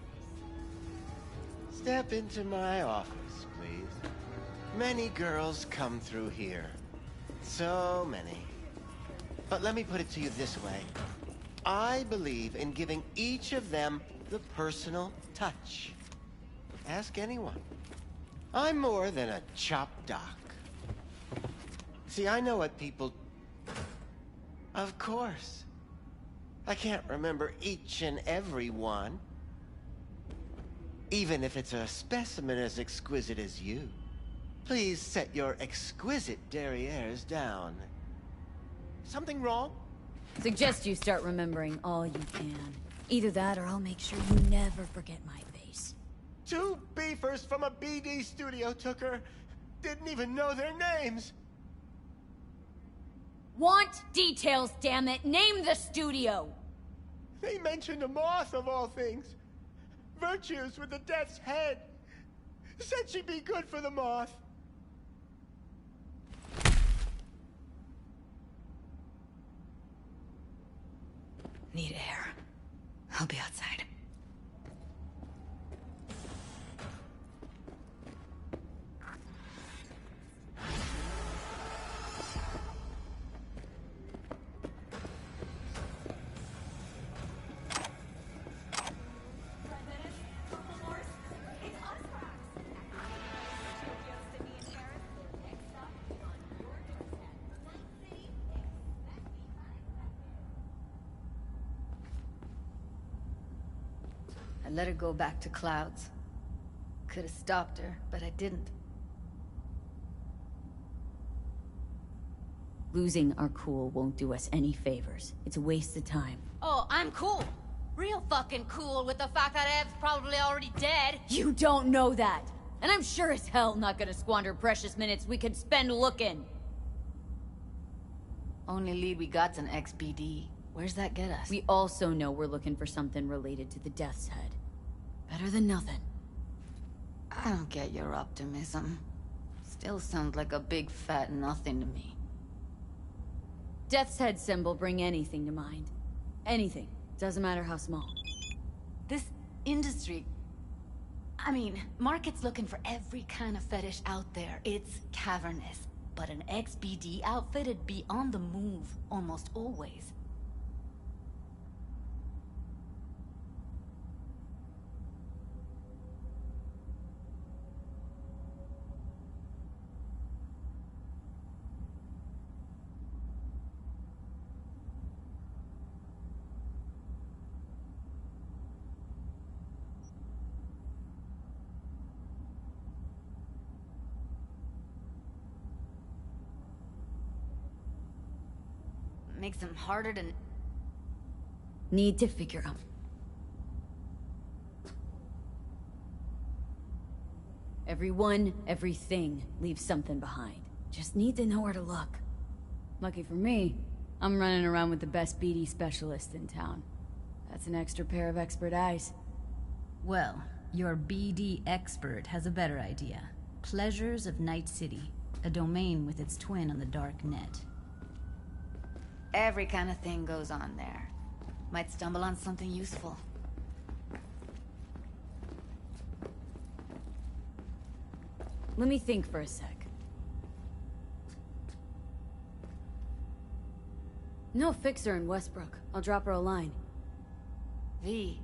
Step into my office, please. Many girls come through here. So many. But let me put it to you this way. I believe in giving each of them the personal touch. Ask anyone. I'm more than a chop doc. See, I know what people... Of course. I can't remember each and every one. Even if it's a specimen as exquisite as you. Please set your exquisite derrieres down. Something wrong? Suggest you start remembering all you can. Either that or I'll make sure you never forget my face. 2 beefers from a BD studio took her. Didn't even know their names. Want details, damn it! Name the studio! They mentioned a moth of all things. Virtues with the death's head. Said she'd be good for the moth. Need air. I'll be outside. I let her go back to Clouds. Could have stopped her, but I didn't. Losing our cool won't do us any favors. It's a waste of time. Oh, I'm cool. Real fucking cool with the fact that Ev's probably already dead. You don't know that! And I'm sure as hell not gonna squander precious minutes we could spend looking. Only lead we got's an XBD. Where's that get us? We also know we're looking for something related to the Death's Head. Better than nothing. I don't get your optimism. Still sounds like a big fat nothing to me. Death's head symbol bring anything to mind. Anything. Doesn't matter how small. This industry... I mean, market's looking for every kind of fetish out there. It's cavernous. But an XBD outfit'd be on the move, almost always. Makes them harder to... Need to figure out. Everyone, everything leaves something behind. Just need to know where to look. Lucky for me, I'm running around with the best BD specialist in town. That's an extra pair of expert eyes. Well, your BD expert has a better idea. Pleasures of Night City, a domain with its twin on the dark net. Every kind of thing goes on there. Might stumble on something useful. Let me think for a sec. No fixer in Westbrook. I'll drop her a line. V,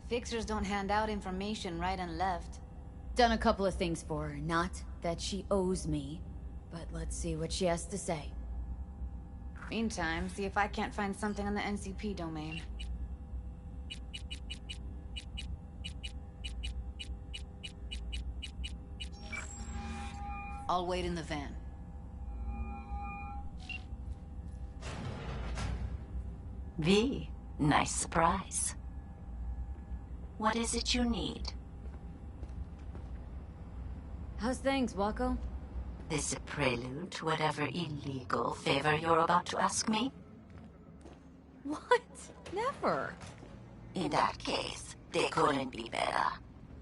fixers don't hand out information right and left. Done a couple of things for her. Not that she owes me, but let's see what she has to say. Meantime, see if I can't find something on the NCP domain. I'll wait in the van. V, nice surprise. What is it you need? How's things, Wako? This a prelude to whatever illegal favor you're about to ask me? What? Never. In that case, they couldn't be better.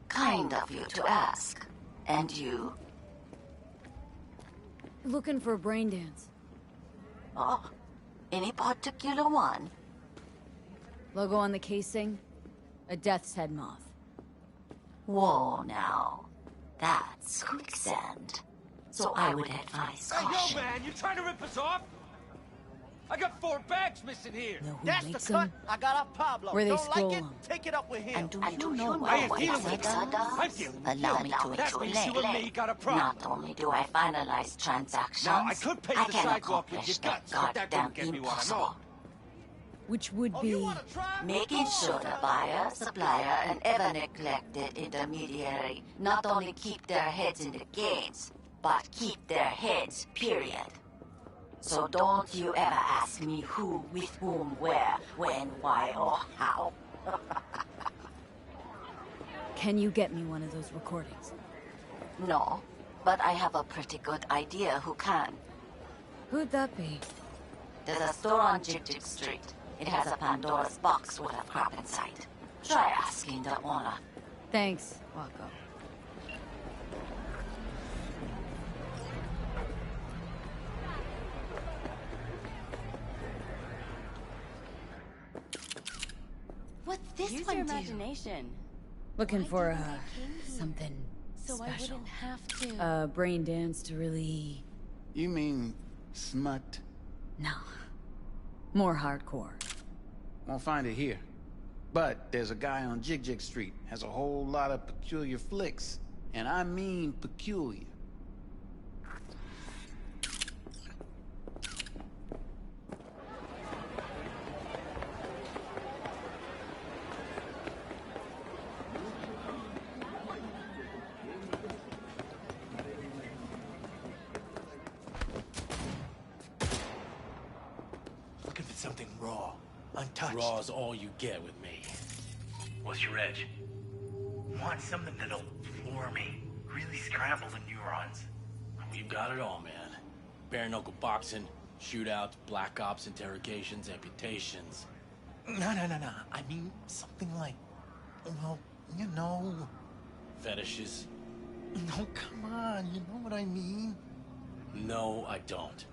Kind of you to ask. And you? Looking for a brain dance. Oh, any particular one? Logo on the casing? A death's head moth. Whoa now. That's quicksand. So I would advise Hey, caution. yo, man, you trying to rip us off? I got 4 bags missing here. Know who That's makes the cut. them? I got off Pablo. Where they Don't like scroll it? them. Take it up with him. And do you know I ain't what dealing with Fixer it. does? I'm dealing with Allow you. me to That means you and me got a explain. problem. Not only do I finalize transactions, Now, I could pace I the can sidewalk with accomplish your guts, the but that don't goddamn get me what I impossible. know. Which would Oh, be... you wanna try? Making sure the buyer, supplier, and ever neglected intermediary not only keep their heads in the games, but keep their heads, period. So don't you ever ask me who, with whom, where, when, why, or how. Can you get me one of those recordings? No, but I have a pretty good idea who can. Who'd that be? There's a store on Jig Street. It has a Pandora's box with a crap inside. Try asking the owner. Thanks, Wako. What's this Use one your do? imagination. Looking Why for, didn't they pay me? something So I special. wouldn't have to. A brain dance to really... You mean smut? No. More hardcore. Won't find it here. But there's a guy on Jig Street, has a whole lot of peculiar flicks. And I mean peculiar. Looking for something raw, untouched. Raw's all you get with me. What's your edge? Want something that'll floor me, really scramble the neurons. We've got it all, man. Bare knuckle boxing, shootouts, black ops, interrogations, amputations. No. I mean something like, well, You know. Fetishes? No, come on. You know what I mean? No, I don't.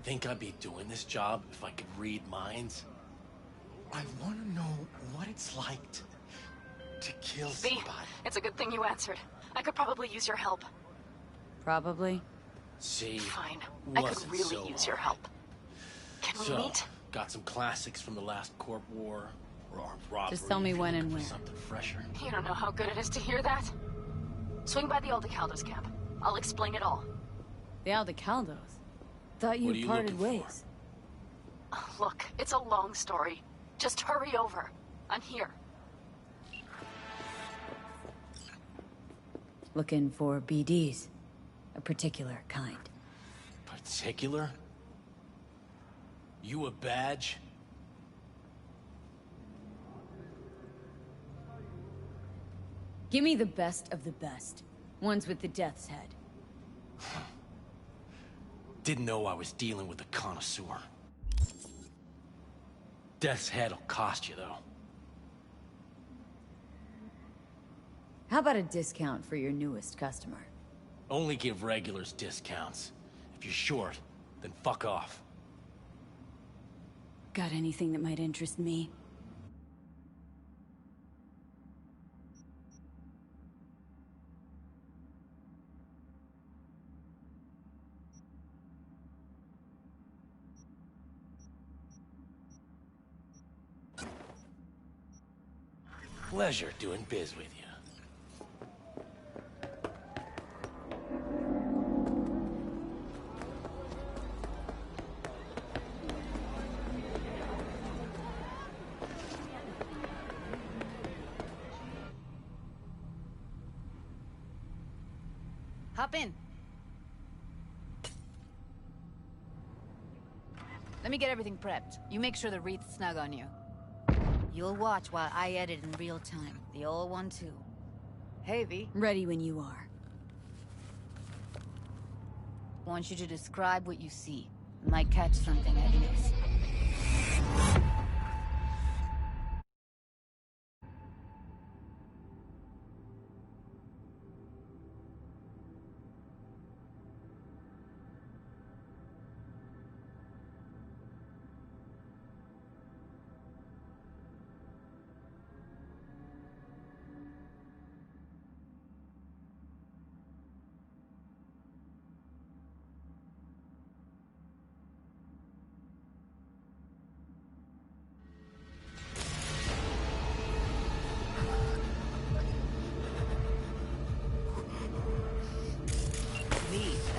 Think I'd be doing this job if I could read minds? I want to know what it's like to kill V, somebody. it's a good thing you answered. I could probably use your help. Probably. See? Fine. I could really use your help. Can we meet? Got some classics from the last Corp War or armed robbery. Just tell me when and where. Something fresher. You don't know how good it is to hear that. Swing by the Aldecaldos camp. I'll explain it all. The Aldecaldos? Thought you parted ways. Look, it's a long story. Just hurry over. I'm here. Looking for BDs. A particular kind. Particular? You a badge? Give me the best of the best. Ones with the death's head. Didn't know I was dealing with a connoisseur. Death's head'll cost you, though. How about a discount for your newest customer? Only give regulars discounts. If you're short, then fuck off. Got anything that might interest me? Pleasure doing biz with you. Hop in. Let me get everything prepped. You make sure the wreath's snug on you. You'll watch while I edit in real time. The old one, too. Hey, V. Ready when you are. Want you to describe what you see. Might catch something I miss.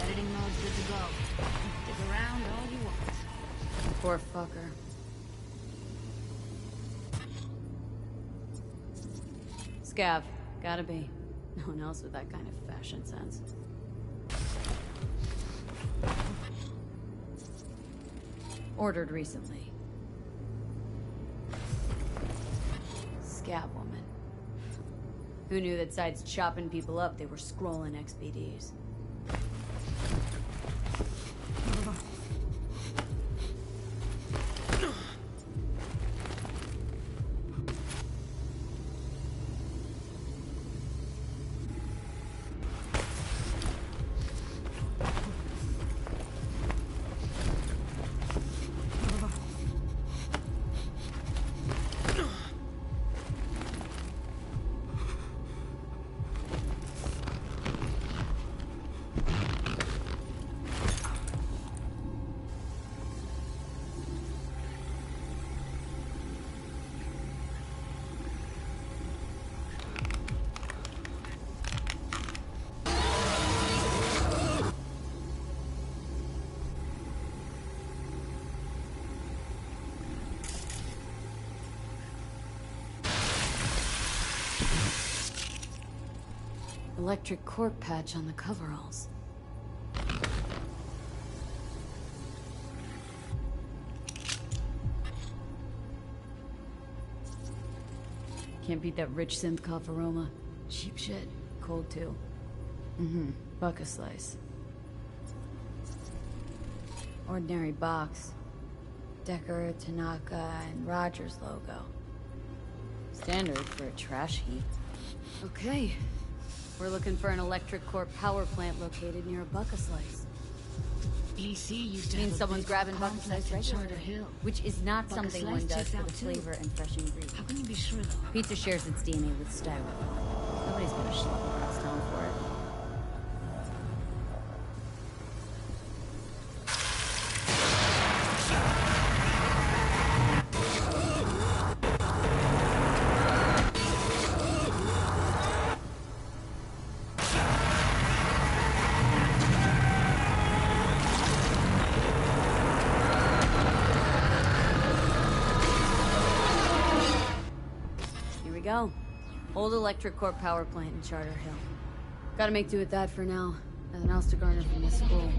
Editing mode's good to go. Stick around all you want. Poor fucker. Scav. Gotta be. No one else with that kind of fashion sense. Ordered recently. Scav woman. Who knew that besides chopping people up, they were scrolling XBDs? Electric corp patch on the coveralls. Can't beat that rich synth cough aroma. Cheap shit. Cold too. Buck a slice. Ordinary box. Decker, Tanaka, and Rogers logo. Standard for a trash heap. Okay. We're looking for an electric core power plant located near a Buck-a-Slice. EC used to Means have a someone's big grabbing complex Buck-a-Slice in regularly. Charter Hill. Which is not something one Buck-a-Slice does checks for out the too. flavor and fresh ingredients. How can you be sure though? Pizza shares its DNA with styrofoam. Nobody's gonna schlep across town for it. Here we go. Old electric core power plant in Charter Hill. Gotta make do with that for now. Nothing else to garner from this school.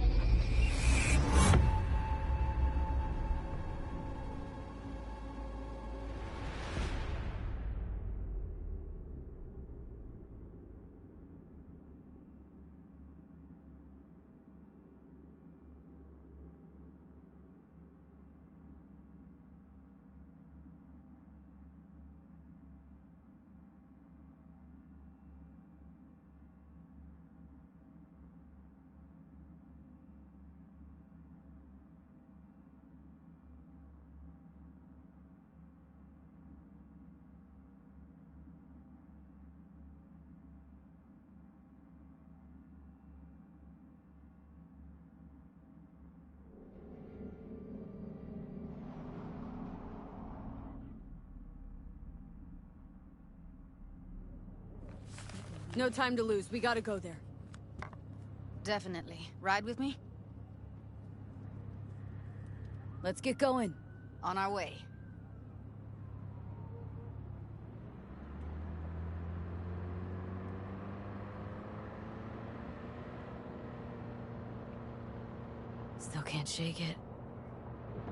No time to lose. We gotta go there. Definitely. Ride with me? Let's get going. On our way. Still can't shake it.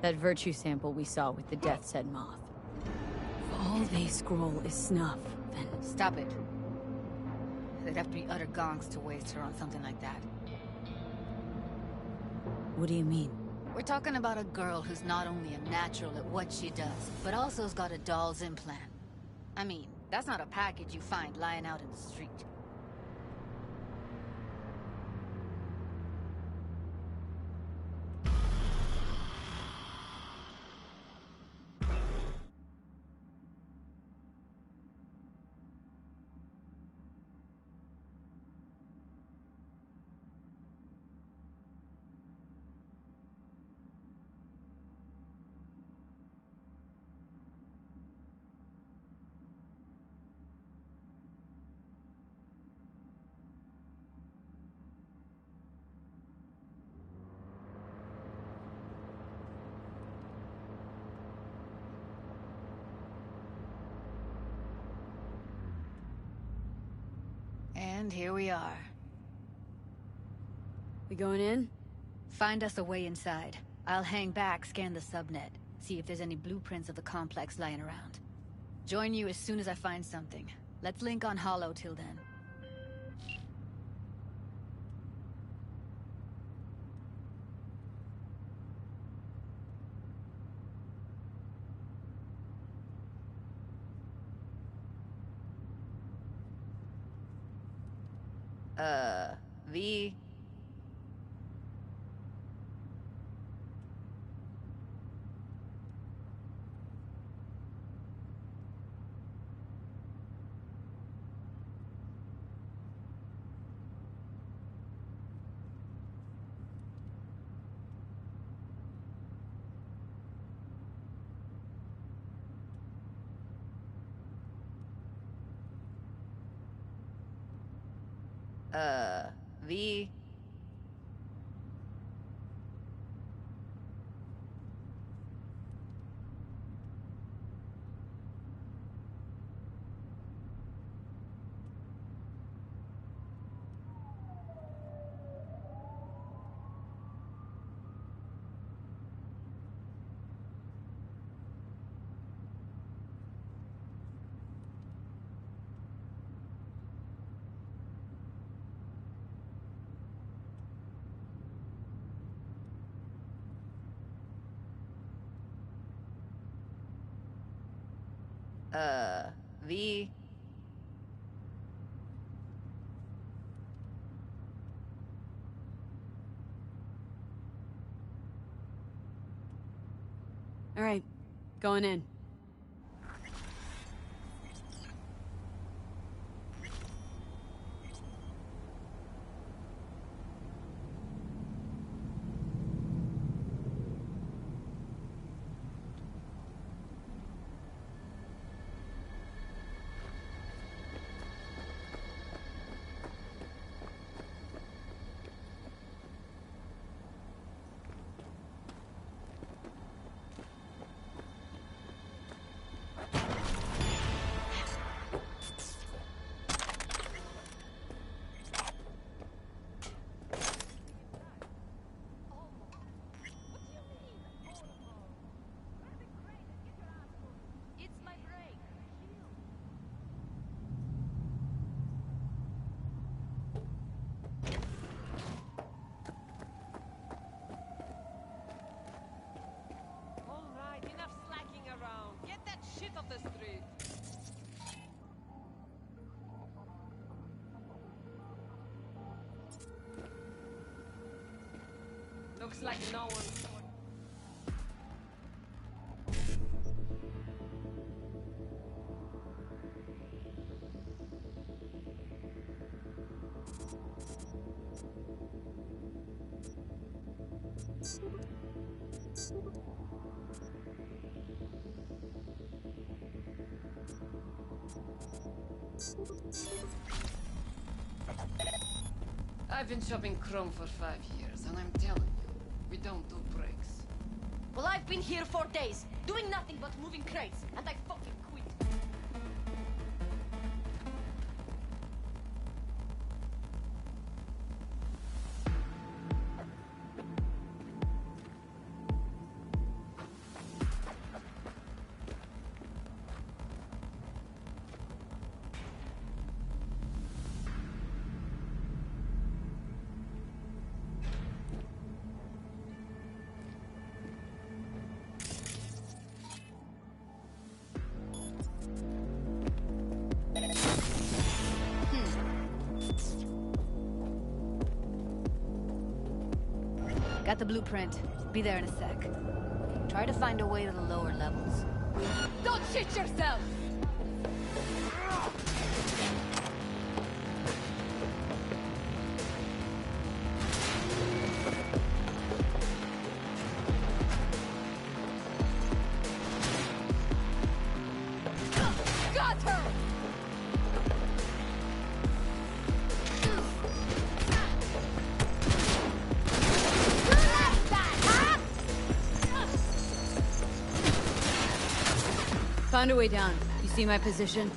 That virtue sample we saw with the Death's Head moth. If all they scroll is snuff, then... Stop it. They'd have to be utter gonks to waste her on something like that. What do you mean? We're talking about a girl who's not only a natural at what she does, but also's got a doll's implant. I mean, that's not a package you find lying out in the street. And here we are. We going in? Find us a way inside. I'll hang back, scan the subnet, see if there's any blueprints of the complex lying around. Join you as soon as I find something. Let's link on Hollow till then. V. V. V. All right, going in. Alright, enough slacking around. Get that shit off the street. Looks like no one. I've been shopping Chrome for 5 years, and I'm telling you, we don't do breaks. Well, I've been here 4 days, doing nothing but moving crates, and I fucking quit. Got the blueprint. Be there in a sec. Try to find a way to the lower levels. Don't shit yourself! Got her! Found a way down. You see my position?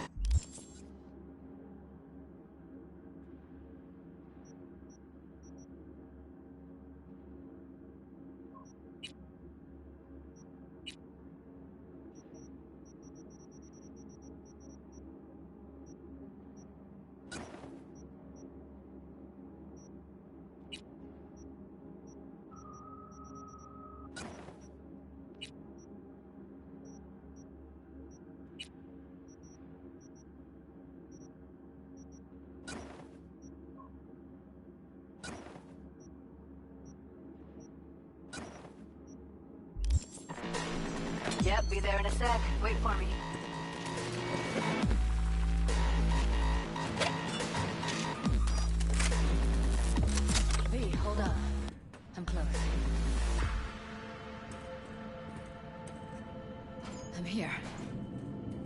Yep, be there in a sec. Wait for me. V, hold up. I'm close. I'm here.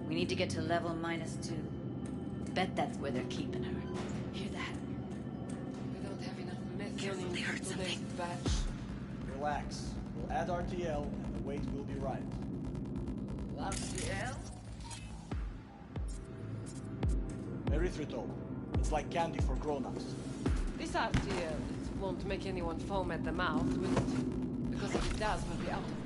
We need to get to level -2. Bet that's where they're keeping her. Hear that? We don't have enough methane in today's batch. Relax. We'll add RTL, and the weight will be right. RTL? Erythritol. It's like candy for grown-ups. This RTL, it won't make anyone foam at the mouth, will it? Because if it does, we'll be out of it.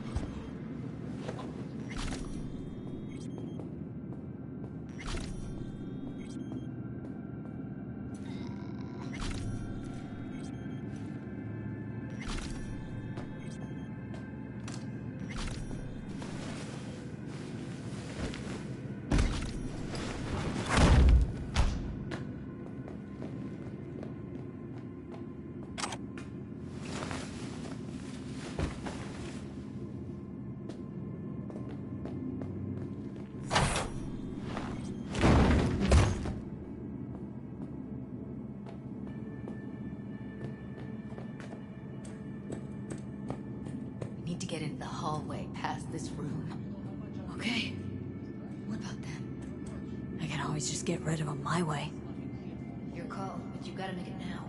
to get into the hallway past this room. Okay. What about them? I can always just get rid of them my way. Your call, but you gotta make it now.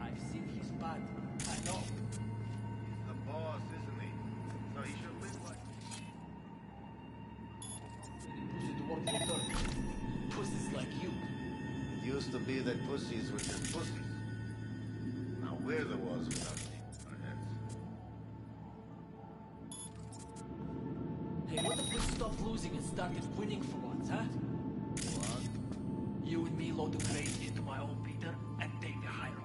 I've seen his body. I know. He's the boss, isn't he? So he should win like... Pussy to work for dirt. Pussies like you. It used to be that pussies were just pussies. Now we're the ones without names on our heads. Hey, what if we stopped losing and started winning for once, huh? What? You and me load the crates into my old Peter and take the high road.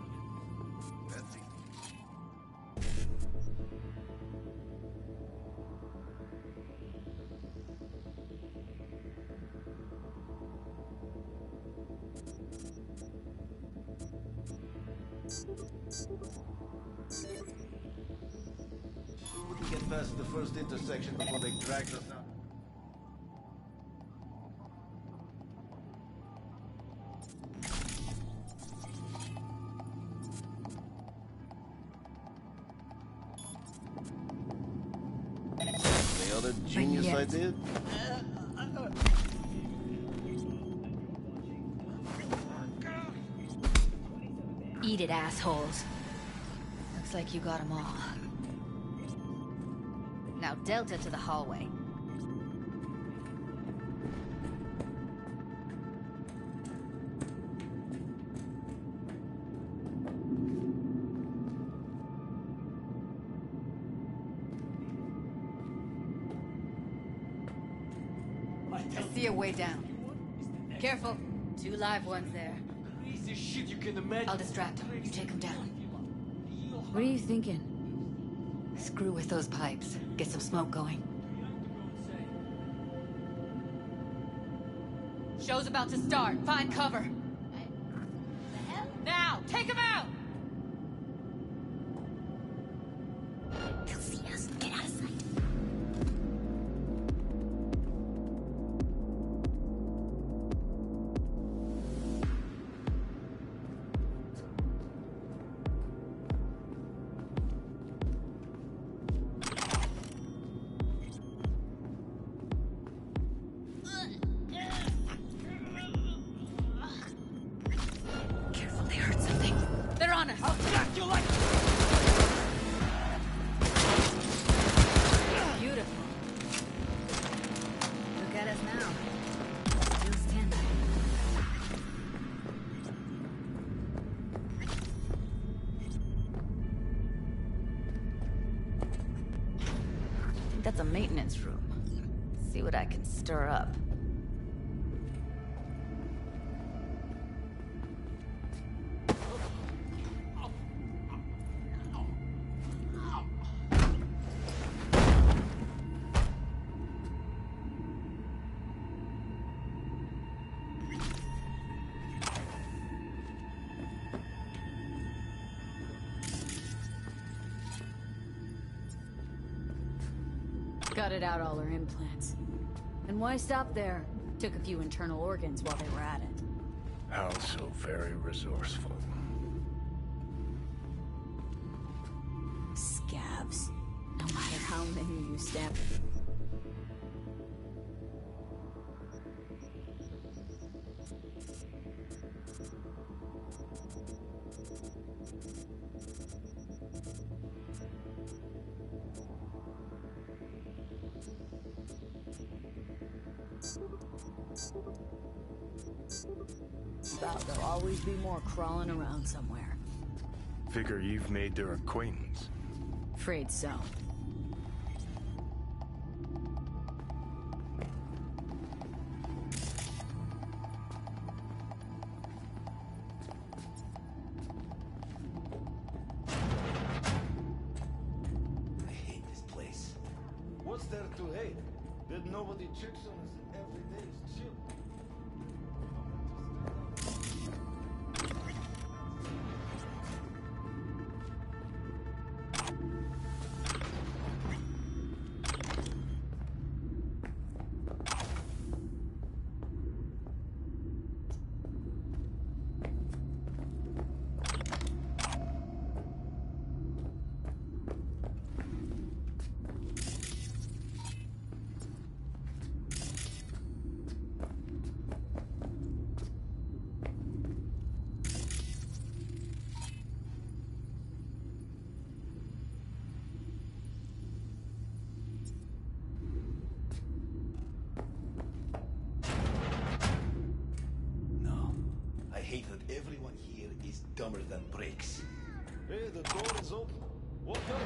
That's easy. We wouldn't get past the first intersection before they dragged us out. The other genius idea? Eat it, assholes. Looks like you got them all. Now Delta to the hallway. I see a way down. Careful. 2 live ones there. Craziest shit you can imagine. I'll distract them. You take them down. What are you thinking? Screw with those pipes. Get some smoke going. Show's about to start. Find cover. Now, take him out! They'll see us. Get out of sight. Careful, they heard something. They're on us! I'll jack you like... Beautiful. Look at us now. Still standing. I think that's a maintenance room. See what I can stir up. Gutted out all her implants. And why stop there? Took a few internal organs while they were at it. How so very resourceful. Scabs. No matter how many you stab. There'll always be more crawling around somewhere. Figure you've made their acquaintance. Afraid so. I hate this place. What's there to hate? That nobody checks on us every day is chill. dumber than bricks. Hey, the door is open. Walk up.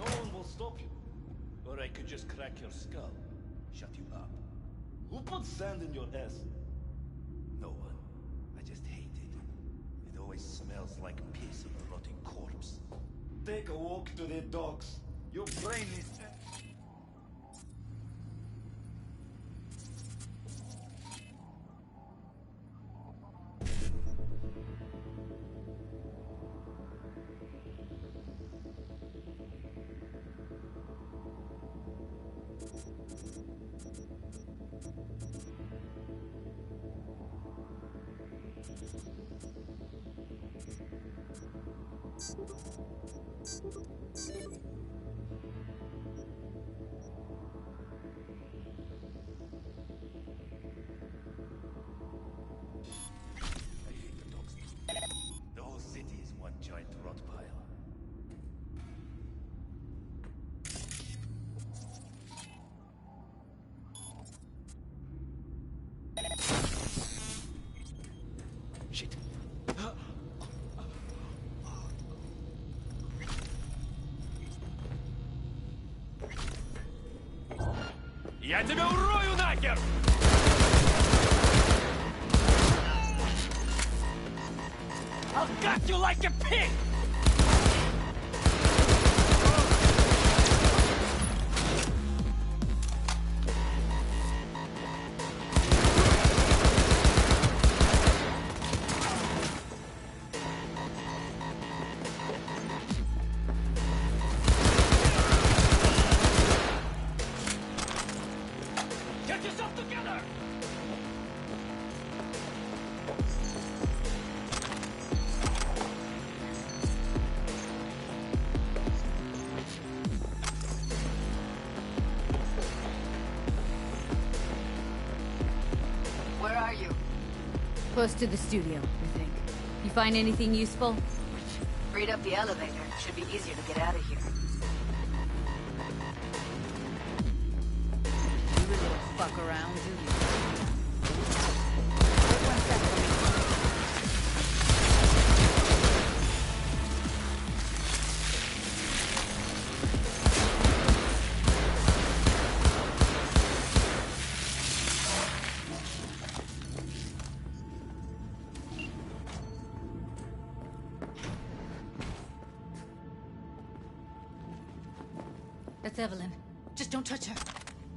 No one will stop you. Or I could just crack your skull. Shut you up. Who put sand in your ass? No one. I just hate it. It always smells like piss of a rotting corpse. Take a walk to the docks. Your brain is... The whole city is one giant rot pile. Shit. Я тебя урою нахер! I'll gut you like a pig! Get yourself together! Where are you? Close to the studio, I think. You find anything useful? Freed up the elevator. Should be easier to get out of here. You really don't fuck around, do you? That's Evelyn. Just don't touch her.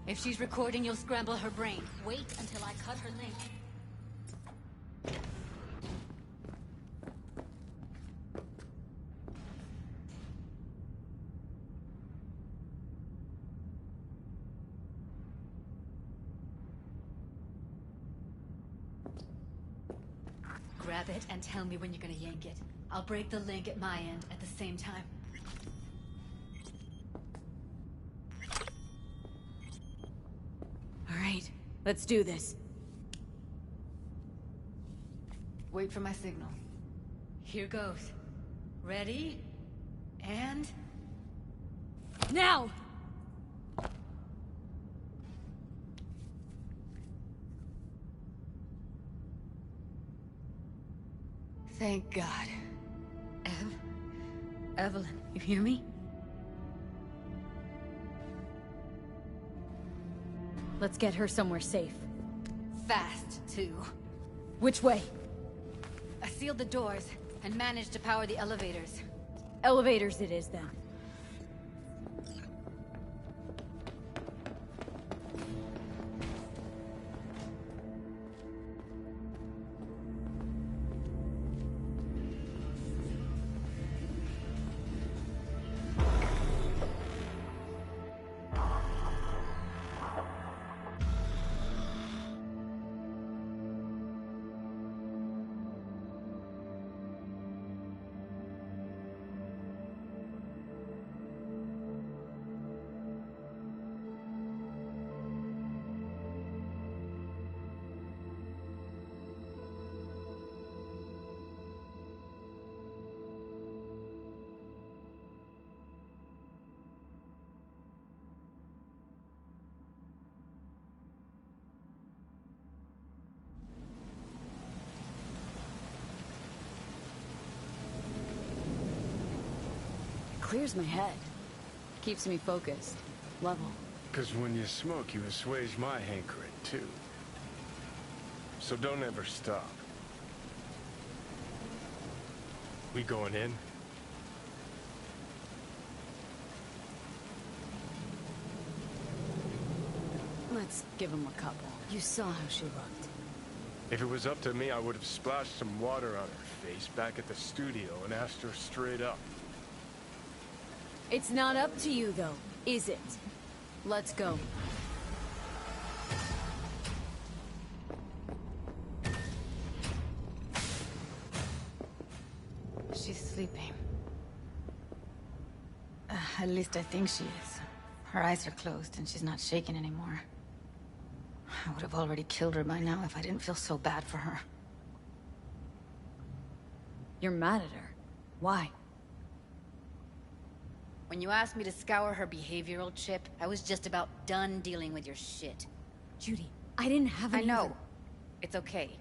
If she's recording, you'll scramble her brain. Wait until I cut her link. Grab it and tell me when you're gonna yank it. I'll break the link at my end at the same time. All right, let's do this. Wait for my signal. Here goes. Ready? And... now! Thank God. Evelyn, you hear me? Let's get her somewhere safe. Fast, too. Which way? I sealed the doors and managed to power the elevators. Elevators it is, then. clears my head. Keeps me focused. Level. Because when you smoke, you assuage my hankering, too. So don't ever stop. We going in? Let's give him a couple. You saw how she looked. If it was up to me, I would have splashed some water on her face back at the studio and asked her straight up. It's not up to you, though, is it? Let's go. She's sleeping. At least I think she is. Her eyes are closed and she's not shaking anymore. I would have already killed her by now if I didn't feel so bad for her. You're mad at her. Why? When you asked me to scour her behavioral chip, I was just about done dealing with your shit. Judy, I didn't have any. I know. It's okay.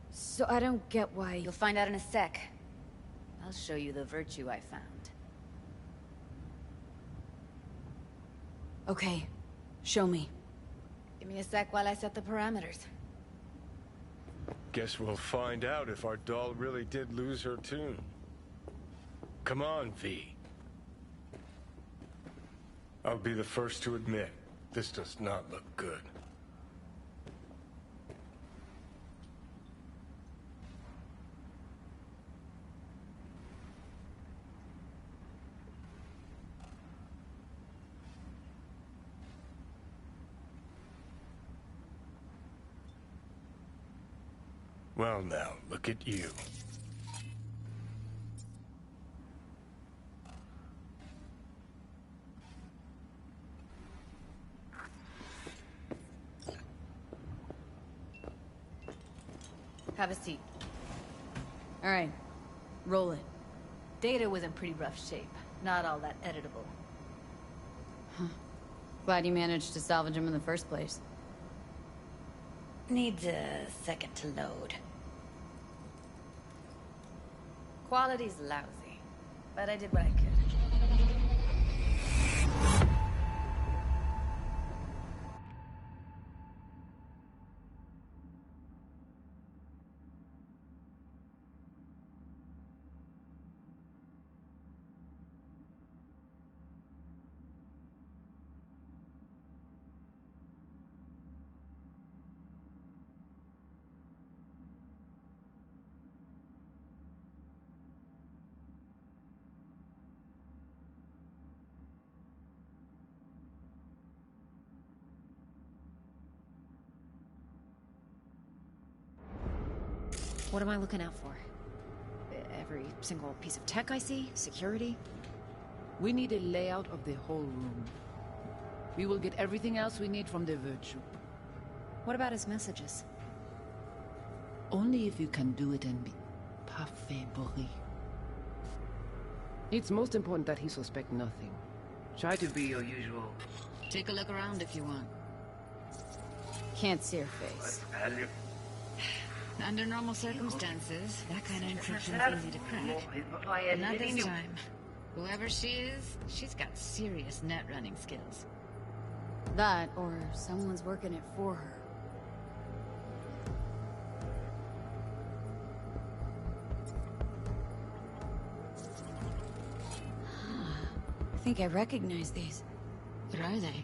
So I don't get why... You'll find out in a sec. I'll show you the virtue I found. Okay. Show me. Give me a sec while I set the parameters. Guess we'll find out if our doll really did lose her tune. Come on, V. I'll be the first to admit, this does not look good. Well now, look at you. Have a seat. All right. Roll it. Data was in pretty rough shape. Not all that editable. Huh. Glad you managed to salvage him in the first place. Needs a second to load. Quality's lousy, but I did what I could. What am I looking out for? Every single piece of tech I see? Security? We need a layout of the whole room. We will get everything else we need from the Virtue. What about his messages? Only if you can do it and be parfait, Boris. It's most important that he suspect nothing. Try to be your usual. Take a look around if you want. Can't see her face. Under normal circumstances, that kind of encryption is easy to crack. But not this time. Whoever she is, she's got serious net running skills. That, or someone's working it for her. I think I recognize these. What are they?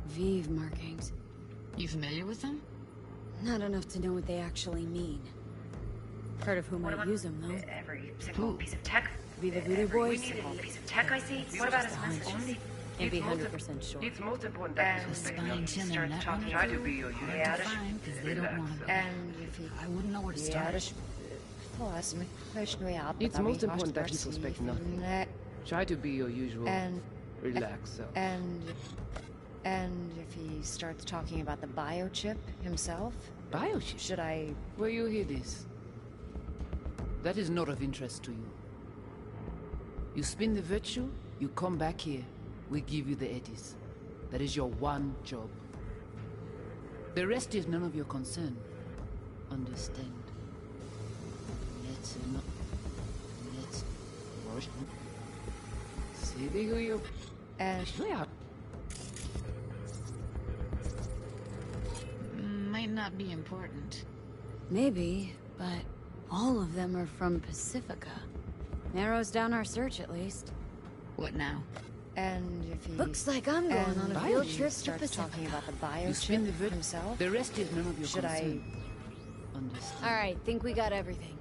Vive markings. You familiar with them? Not enough to know what they actually mean. Heard of who might use them, though. Every single piece of tech. Viva Voodoo Boys? Every single piece of tech I see. What about his messages? Can't be 100% sure. It's most important that The spine chilling that one Try to be your hard to find because they don't want them. And if he... I wouldn't know where to start. It's most important that he suspect nothing. Try to be your usual relax self. And if he starts talking about the biochip himself? Biochip? Should I... Where you hear this? That is not of interest to you. You spin the virtue, you come back here, we give you the eddies. That is your one job. The rest is none of your concern. Understand? Let's not... Let's... See? Might not be important. Maybe, but all of them are from Pacifica. Narrows down our search, at least. What now? And if he... Looks like I'm going on a field trip to Pacifica. Talking about the biochip himself? The rest is none of your Should concern. Understand. All right, think we got everything.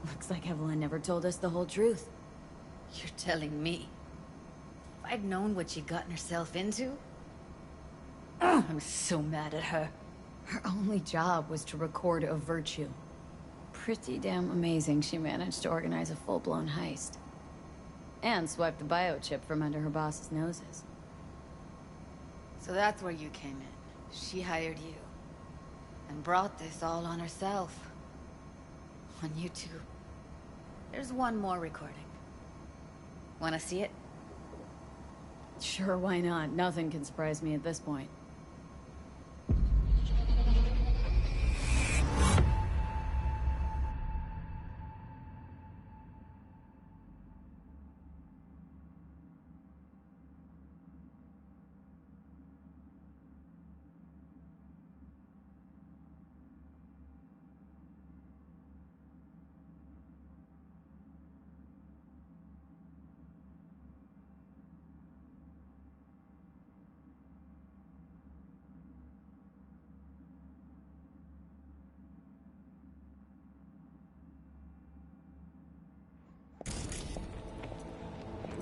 Looks like Evelyn never told us the whole truth. You're telling me? If I'd known what she'd gotten herself into? I'm so mad at her. Her only job was to record a virtue. Pretty damn amazing she managed to organize a full-blown heist. And swipe the biochip from under her boss's noses. So that's where you came in. She hired you. And brought this all on herself. On you two. There's one more recording. Wanna see it? Sure, why not? Nothing can surprise me at this point.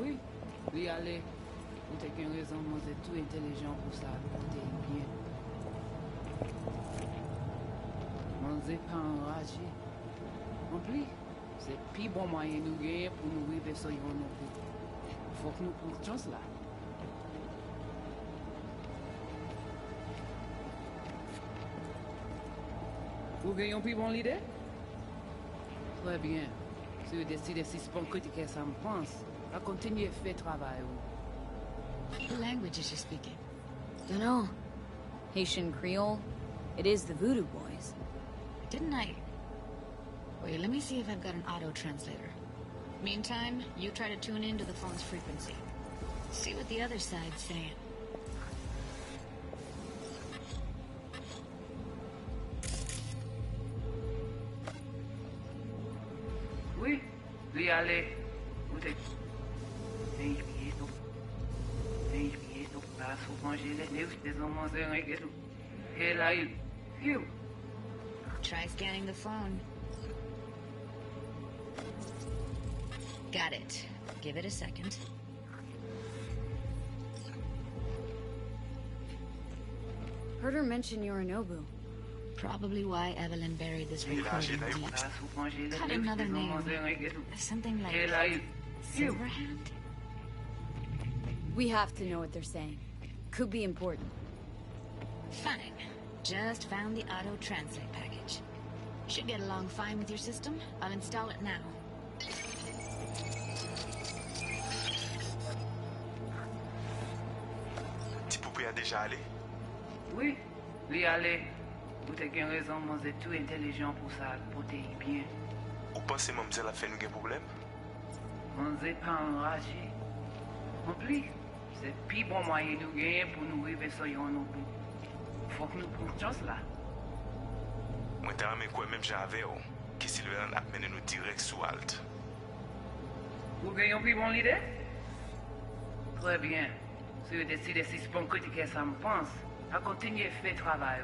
Oui, lui aller. Ou t'as qu'une raison, moi c'est tout intelligent pour ça, pour t'es bien. Moi c'est pas enragé. En plus, c'est plus bon moyen nous gagner pour nous vivre sur yon non plus. Faut que nous prenions chance là. Vous gagnez plus bon l'idée? Très bien. Si vous décidez si c'est bon critiquer ça me pense, à continuer à faire travail. What language is she speaking? Dunno. Haitian Creole? It is the Voodoo Boys. Didn't I... Wait, let me see if I've got an auto-translator. Meantime, you try to tune into the phone's frequency. See what the other side's saying. Oui, lui aller. Où t'es? 20 juillet, donc. 20 juillet, donc. Là, souvent, j'ai les news des hommes en zéro et tout. Et là, you. Try scanning the phone. Got it. Give it a second. Heard her mention Yorinobu. Probably why Evelyn buried this recording deep. Cut another name. Something like Silverhand? We have to know what they're saying. Could be important. Fine. Just found the auto-translate package. Should get along fine with your system. I'll install it now. Petit poupée a déjà allé? Oui, lui aller. Vous avez une raison, moi c'est tout intelligent pour ça, pour t'es bien. Ou pensez mademoiselle a fait nous un problème? On n'est pas enragé. En plus, c'est plus bon moyen de nous gagner pour nous vivre sur yon non plus. Faut que nous prenions chance là. Moi t'as aimé quoi même j'avais oh, que Sylvain a mené nous direct sous Alt. Vous gagnez plus bon l'idée? Très bien. Si vous décidez si c'est bon critiquer ça me pense, à continuer à faire travail.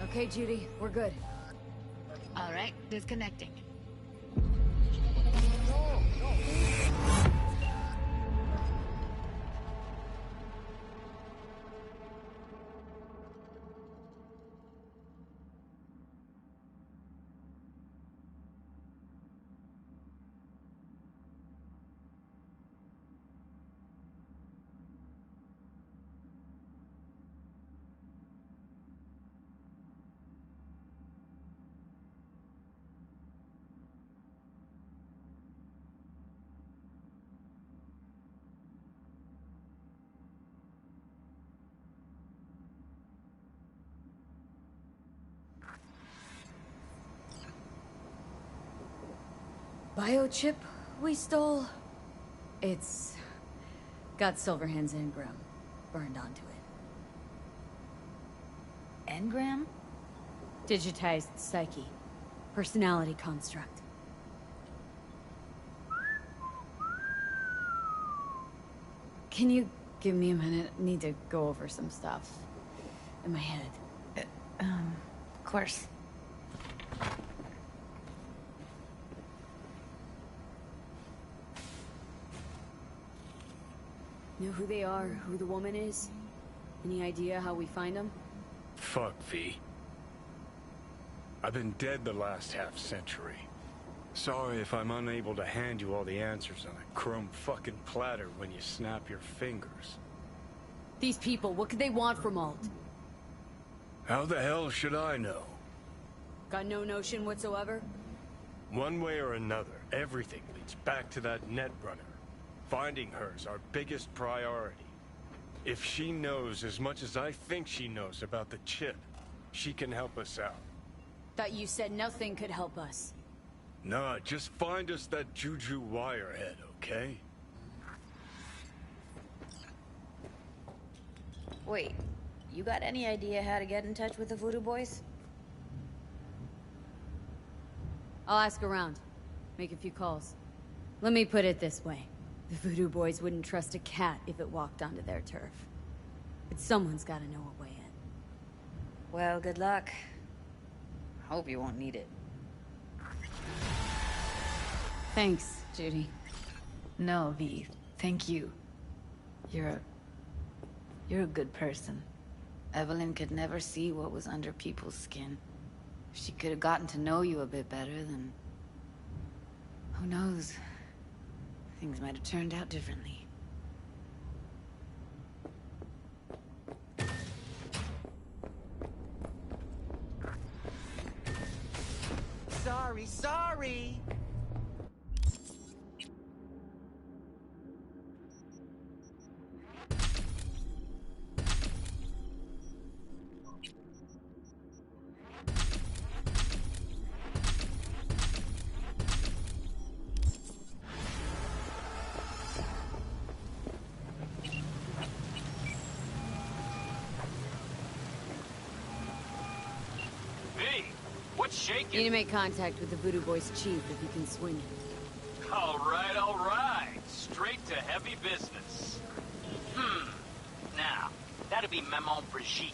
Okay, Judy, we're good. All right, disconnecting. Biochip we stole? It's got Silverhand's engram burned onto it. Engram? Digitized psyche. Personality construct. Can you give me a minute? I need to go over some stuff in my head. Of course. Know who they are, who the woman is? Any idea how we find them? Fuck, V. I've been dead the last half-century. Sorry if I'm unable to hand you all the answers on a chrome fucking platter when you snap your fingers. These people, what could they want from Alt? How the hell should I know? Got no notion whatsoever? One way or another, everything leads back to that Netrunner. Finding her's our biggest priority. If she knows as much as I think she knows about the chip, she can help us out. Thought you said nothing could help us. Nah, just find us that Juju Wirehead, okay? Wait, you got any idea how to get in touch with the Voodoo Boys? I'll ask around. Make a few calls. Let me put it this way. The Voodoo Boys wouldn't trust a cat if it walked onto their turf. But someone's gotta know a way in. Well, good luck. Hope you won't need it. Thanks, Judy. No, V. Thank you. You're a good person. Evelyn could never see what was under people's skin. If she could have gotten to know you a bit better, then... who knows? Things might have turned out differently. Sorry. Need to make contact with the Voodoo Boys chief if you can swing it. All right. Straight to heavy business. Now, that'd be Maman Brigitte.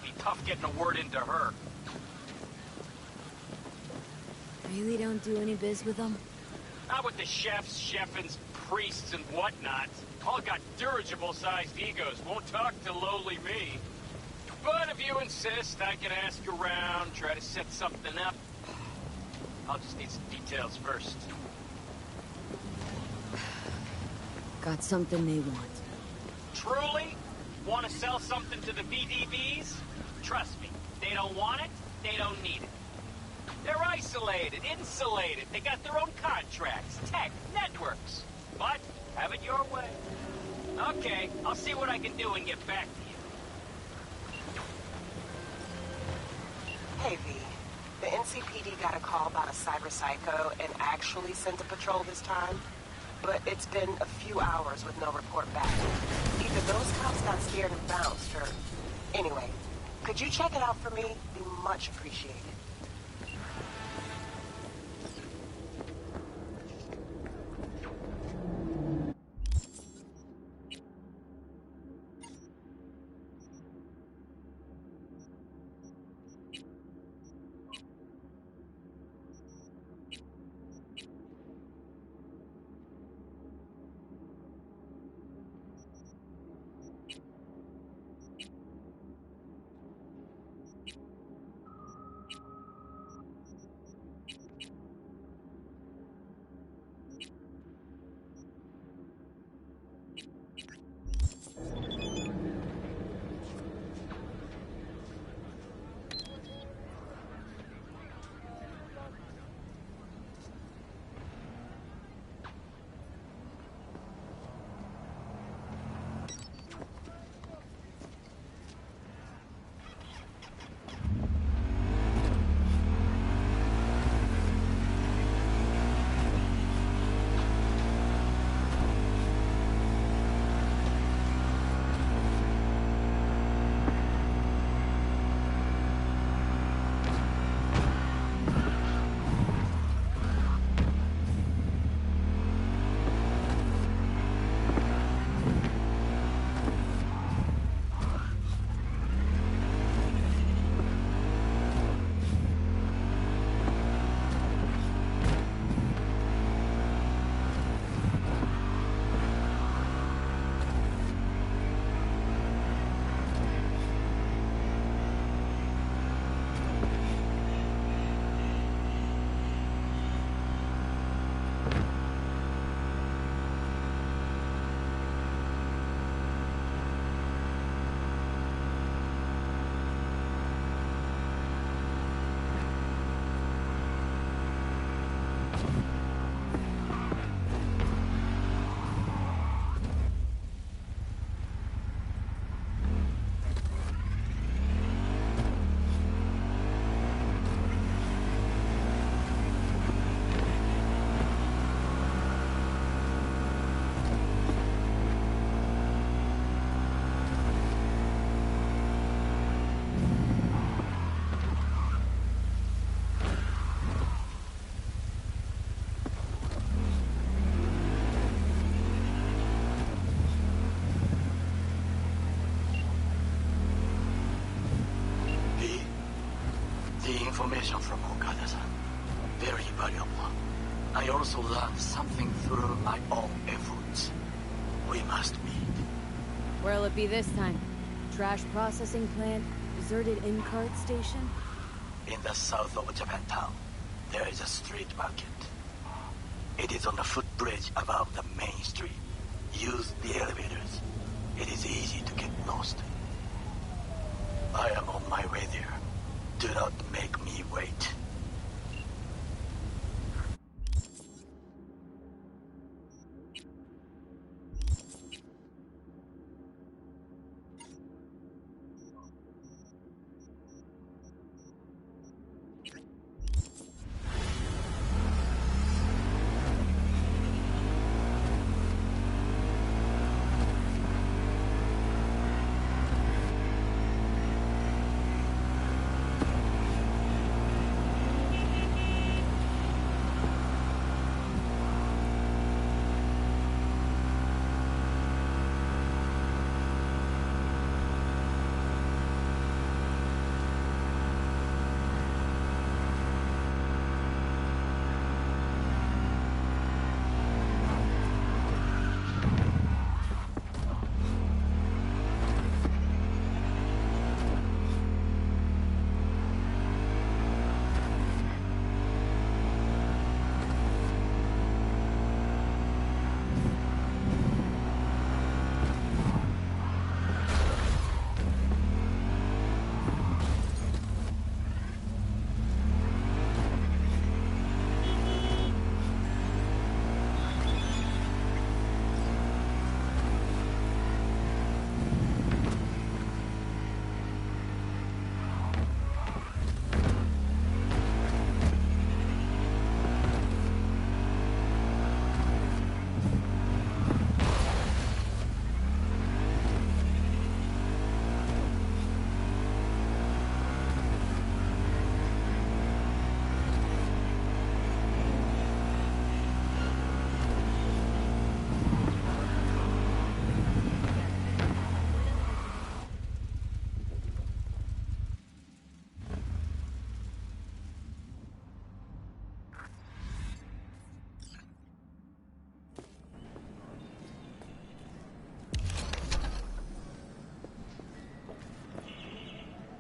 Be tough getting a word into her. Really don't do any biz with them? Not with the chefs, cheffins, priests, and whatnot. All got dirigible-sized egos, won't talk to lowly me. But if you insist, I can ask around, try to set something up. I'll just need some details first. Got something they want. Truly? Want to sell something to the VDBs? Trust me, they don't want it, they don't need it. They're isolated, insulated, they got their own contracts, tech, networks. But, have it your way. Okay, I'll see what I can do and get back to you. Hey, V. The NCPD got a call about a cyber psycho and actually sent a patrol this time. But it's been a few hours with no report back. Either those cops got scared and bounced, or... Anyway, could you check it out for me? Be much appreciated. The information from Okada-san, very valuable. I also learned something through my own efforts. We must meet. Where'll it be this time? Trash processing plant? Deserted in-cart station? In the south of Japantown, there is a street market. It is on the footbridge above the main street. Use the elevators. It is easy to get lost. I am on my way there. Do not make me wait.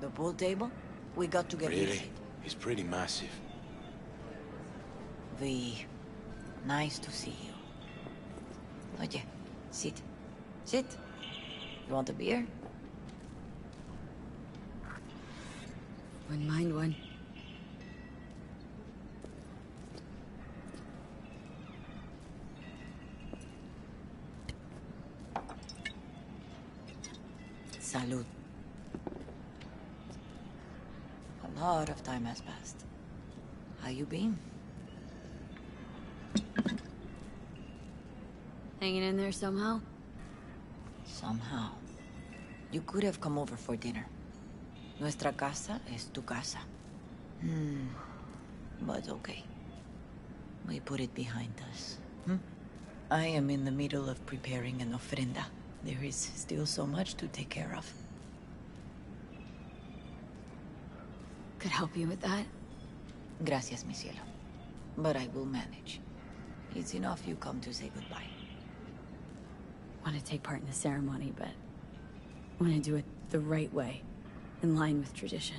The pool table? We got to get Really? busy. It's pretty massive. V, nice to see you. Oye, sit. Sit. You want a beer? Wouldn't mind one. Salud. A lot of time has passed. How you been? Hanging in there somehow? Somehow. You could have come over for dinner. Nuestra casa es tu casa. But okay. We put it behind us. I am in the middle of preparing an ofrenda. There is still so much to take care of. Could help you with that? Gracias, mi cielo. But I will manage. It's enough you come to say goodbye. Want to take part in the ceremony, but want to do it the right way, in line with tradition.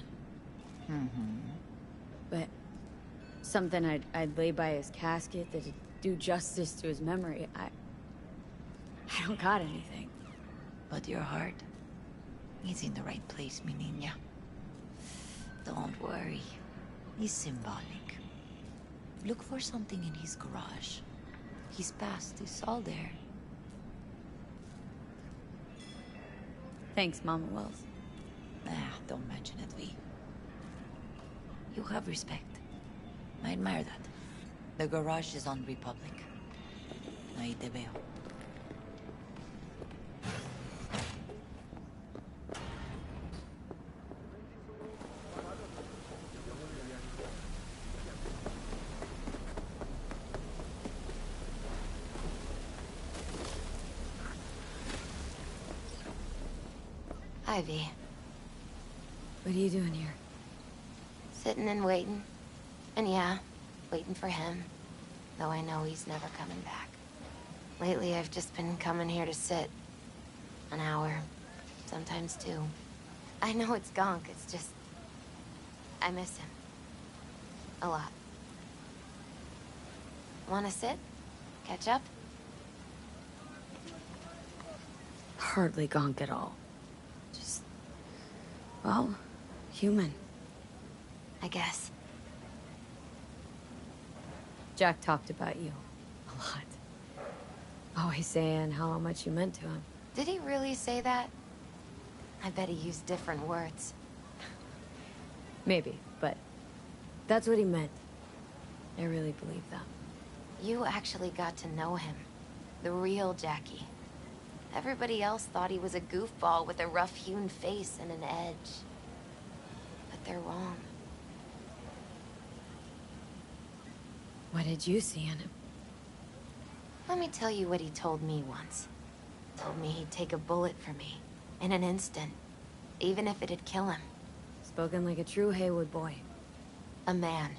But something I'd lay by his casket that'd do justice to his memory. I don't got anything. But your heart is in the right place, mi niña. Don't worry. It's symbolic. Look for something in his garage. His past is all there. Thanks, Mama Wells. Don't mention it, V. You have respect. I admire that. The garage is on Republic. Ahí te veo. Ivy. What are you doing here? Sitting and waiting. And yeah, waiting for him. Though I know he's never coming back. Lately, I've just been coming here to sit. An hour. Sometimes two. I know it's gonk, it's just... I miss him. A lot. Wanna sit? Catch up? Hardly gonk at all. Just... well, human. I guess. Jack talked about you. A lot. Always saying how much you meant to him. Did he really say that? I bet he used different words. Maybe, but that's what he meant. I really believe that. You actually got to know him. The real Jackie. Everybody else thought he was a goofball with a rough-hewn face and an edge. But they're wrong. What did you see in him? Let me tell you what he told me once. Told me he'd take a bullet for me. In an instant. Even if it'd kill him. Spoken like a true Haywood boy. A man.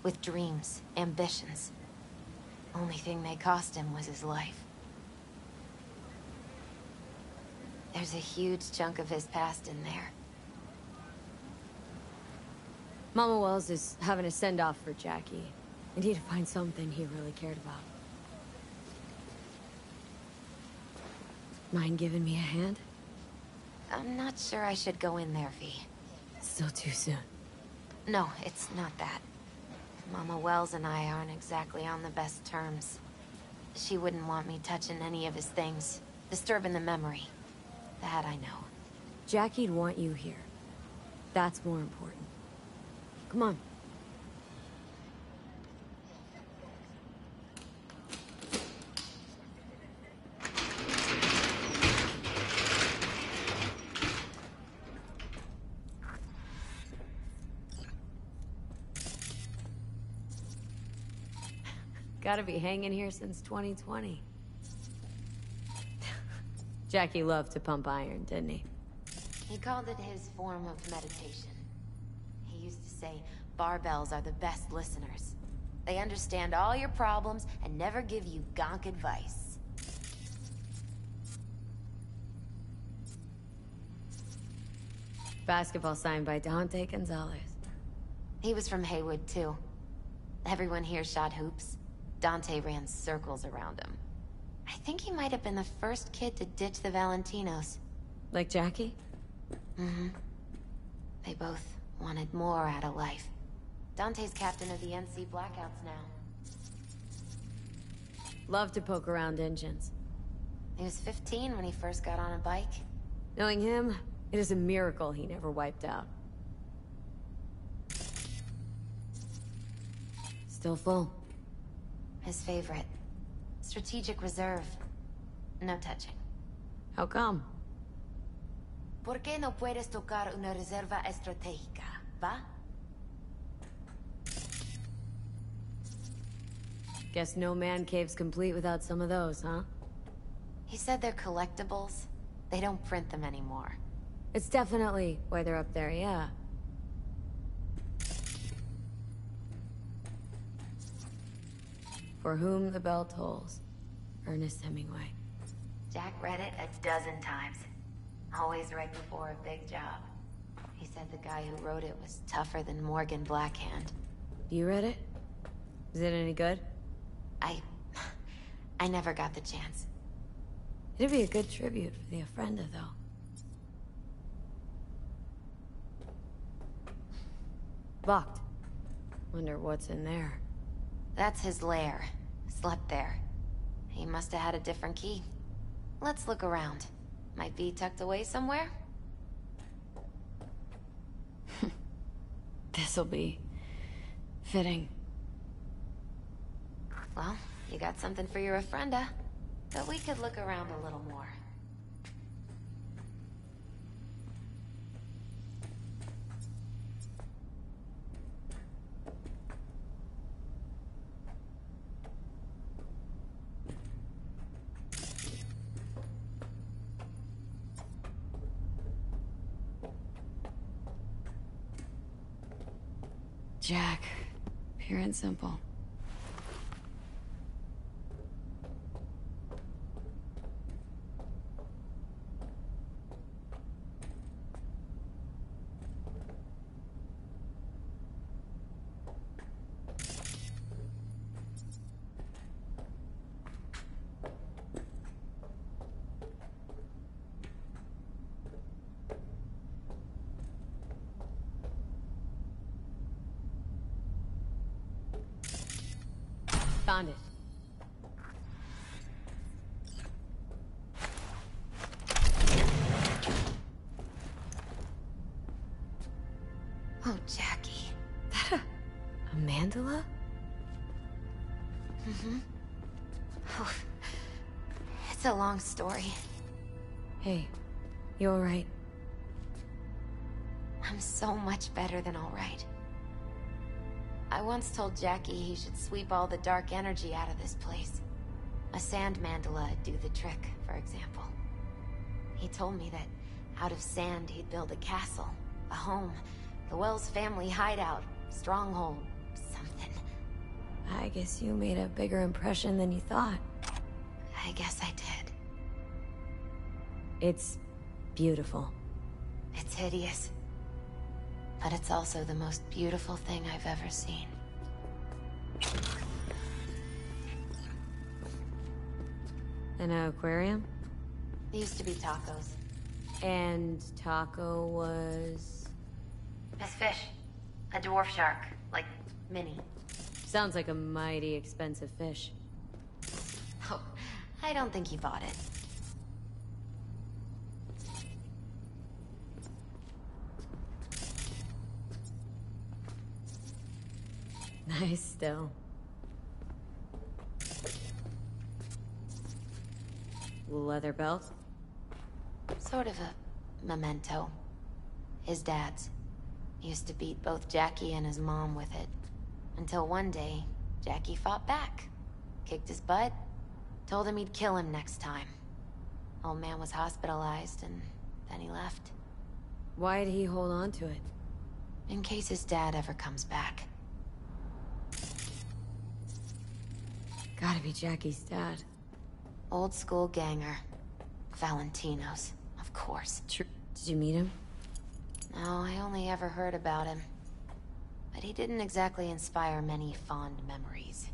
With dreams, ambitions. Only thing they cost him was his life. There's a huge chunk of his past in there. Mama Wells is having a send-off for Jackie. I need to find something he really cared about. Mind giving me a hand? I'm not sure I should go in there, V. Still too soon. No, it's not that. Mama Wells and I aren't exactly on the best terms. She wouldn't want me touching any of his things. Disturbing the memory. That I know. Jackie'd want you here. That's more important. Come on. Gotta be hanging here since 2020. Jackie loved to pump iron, didn't he? He called it his form of meditation. He used to say, barbells are the best listeners. They understand all your problems and never give you gonk advice. Basketball signed by Dante Gonzalez. He was from Haywood, too. Everyone here shot hoops. Dante ran circles around him. I think he might have been the first kid to ditch the Valentinos. Like Jackie? Mm-hmm. They both wanted more out of life. Dante's captain of the NC Blackouts now. Love to poke around engines. He was 15 when he first got on a bike. Knowing him, it is a miracle he never wiped out. Still full. His favorite. Strategic reserve. No touching. How come? ¿Por qué no puedes tocar una reserva estratégica, va? Guess no man cave's complete without some of those, huh? He said they're collectibles. They don't print them anymore. It's definitely why they're up there, yeah. For whom the bell tolls. Ernest Hemingway. Jack read it a dozen times. Always right before a big job. He said the guy who wrote it was tougher than Morgan Blackhand. You read it? Is it any good? I never got the chance. It'd be a good tribute for the Ofrenda, though. Locked. Wonder what's in there. That's his lair. Slept there. He must have had a different key. Let's look around. Might be tucked away somewhere? This'll be... fitting. Well, you got something for your Ofrenda. But we could look around a little more. Jack. Pure and simple. Found it. Oh, Jackie. That a mandala? Mm-hmm. Oh, it's a long story. Hey, you alright? I'm so much better than alright. I once told Jackie he should sweep all the dark energy out of this place. A sand mandala would do the trick, for example. He told me that out of sand he'd build a castle, a home, the Wells family hideout, stronghold, something. I guess you made a bigger impression than you thought. I guess I did. It's beautiful. It's hideous. But it's also the most beautiful thing I've ever seen. An aquarium? There used to be tacos. And Taco was... This fish. A dwarf shark. Like, mini. Sounds like a mighty expensive fish. Oh, I don't think he bought it. Nice still. Leather belt? Sort of a memento. His dad's. Used to beat both Jackie and his mom with it. Until one day, Jackie fought back. Kicked his butt. Told him he'd kill him next time. Old man was hospitalized and then he left. Why'd he hold on to it? In case his dad ever comes back. Gotta be Jackie's dad. Old school ganger. Valentino's, of course. Did you meet him? No, I only ever heard about him. But he didn't exactly inspire many fond memories.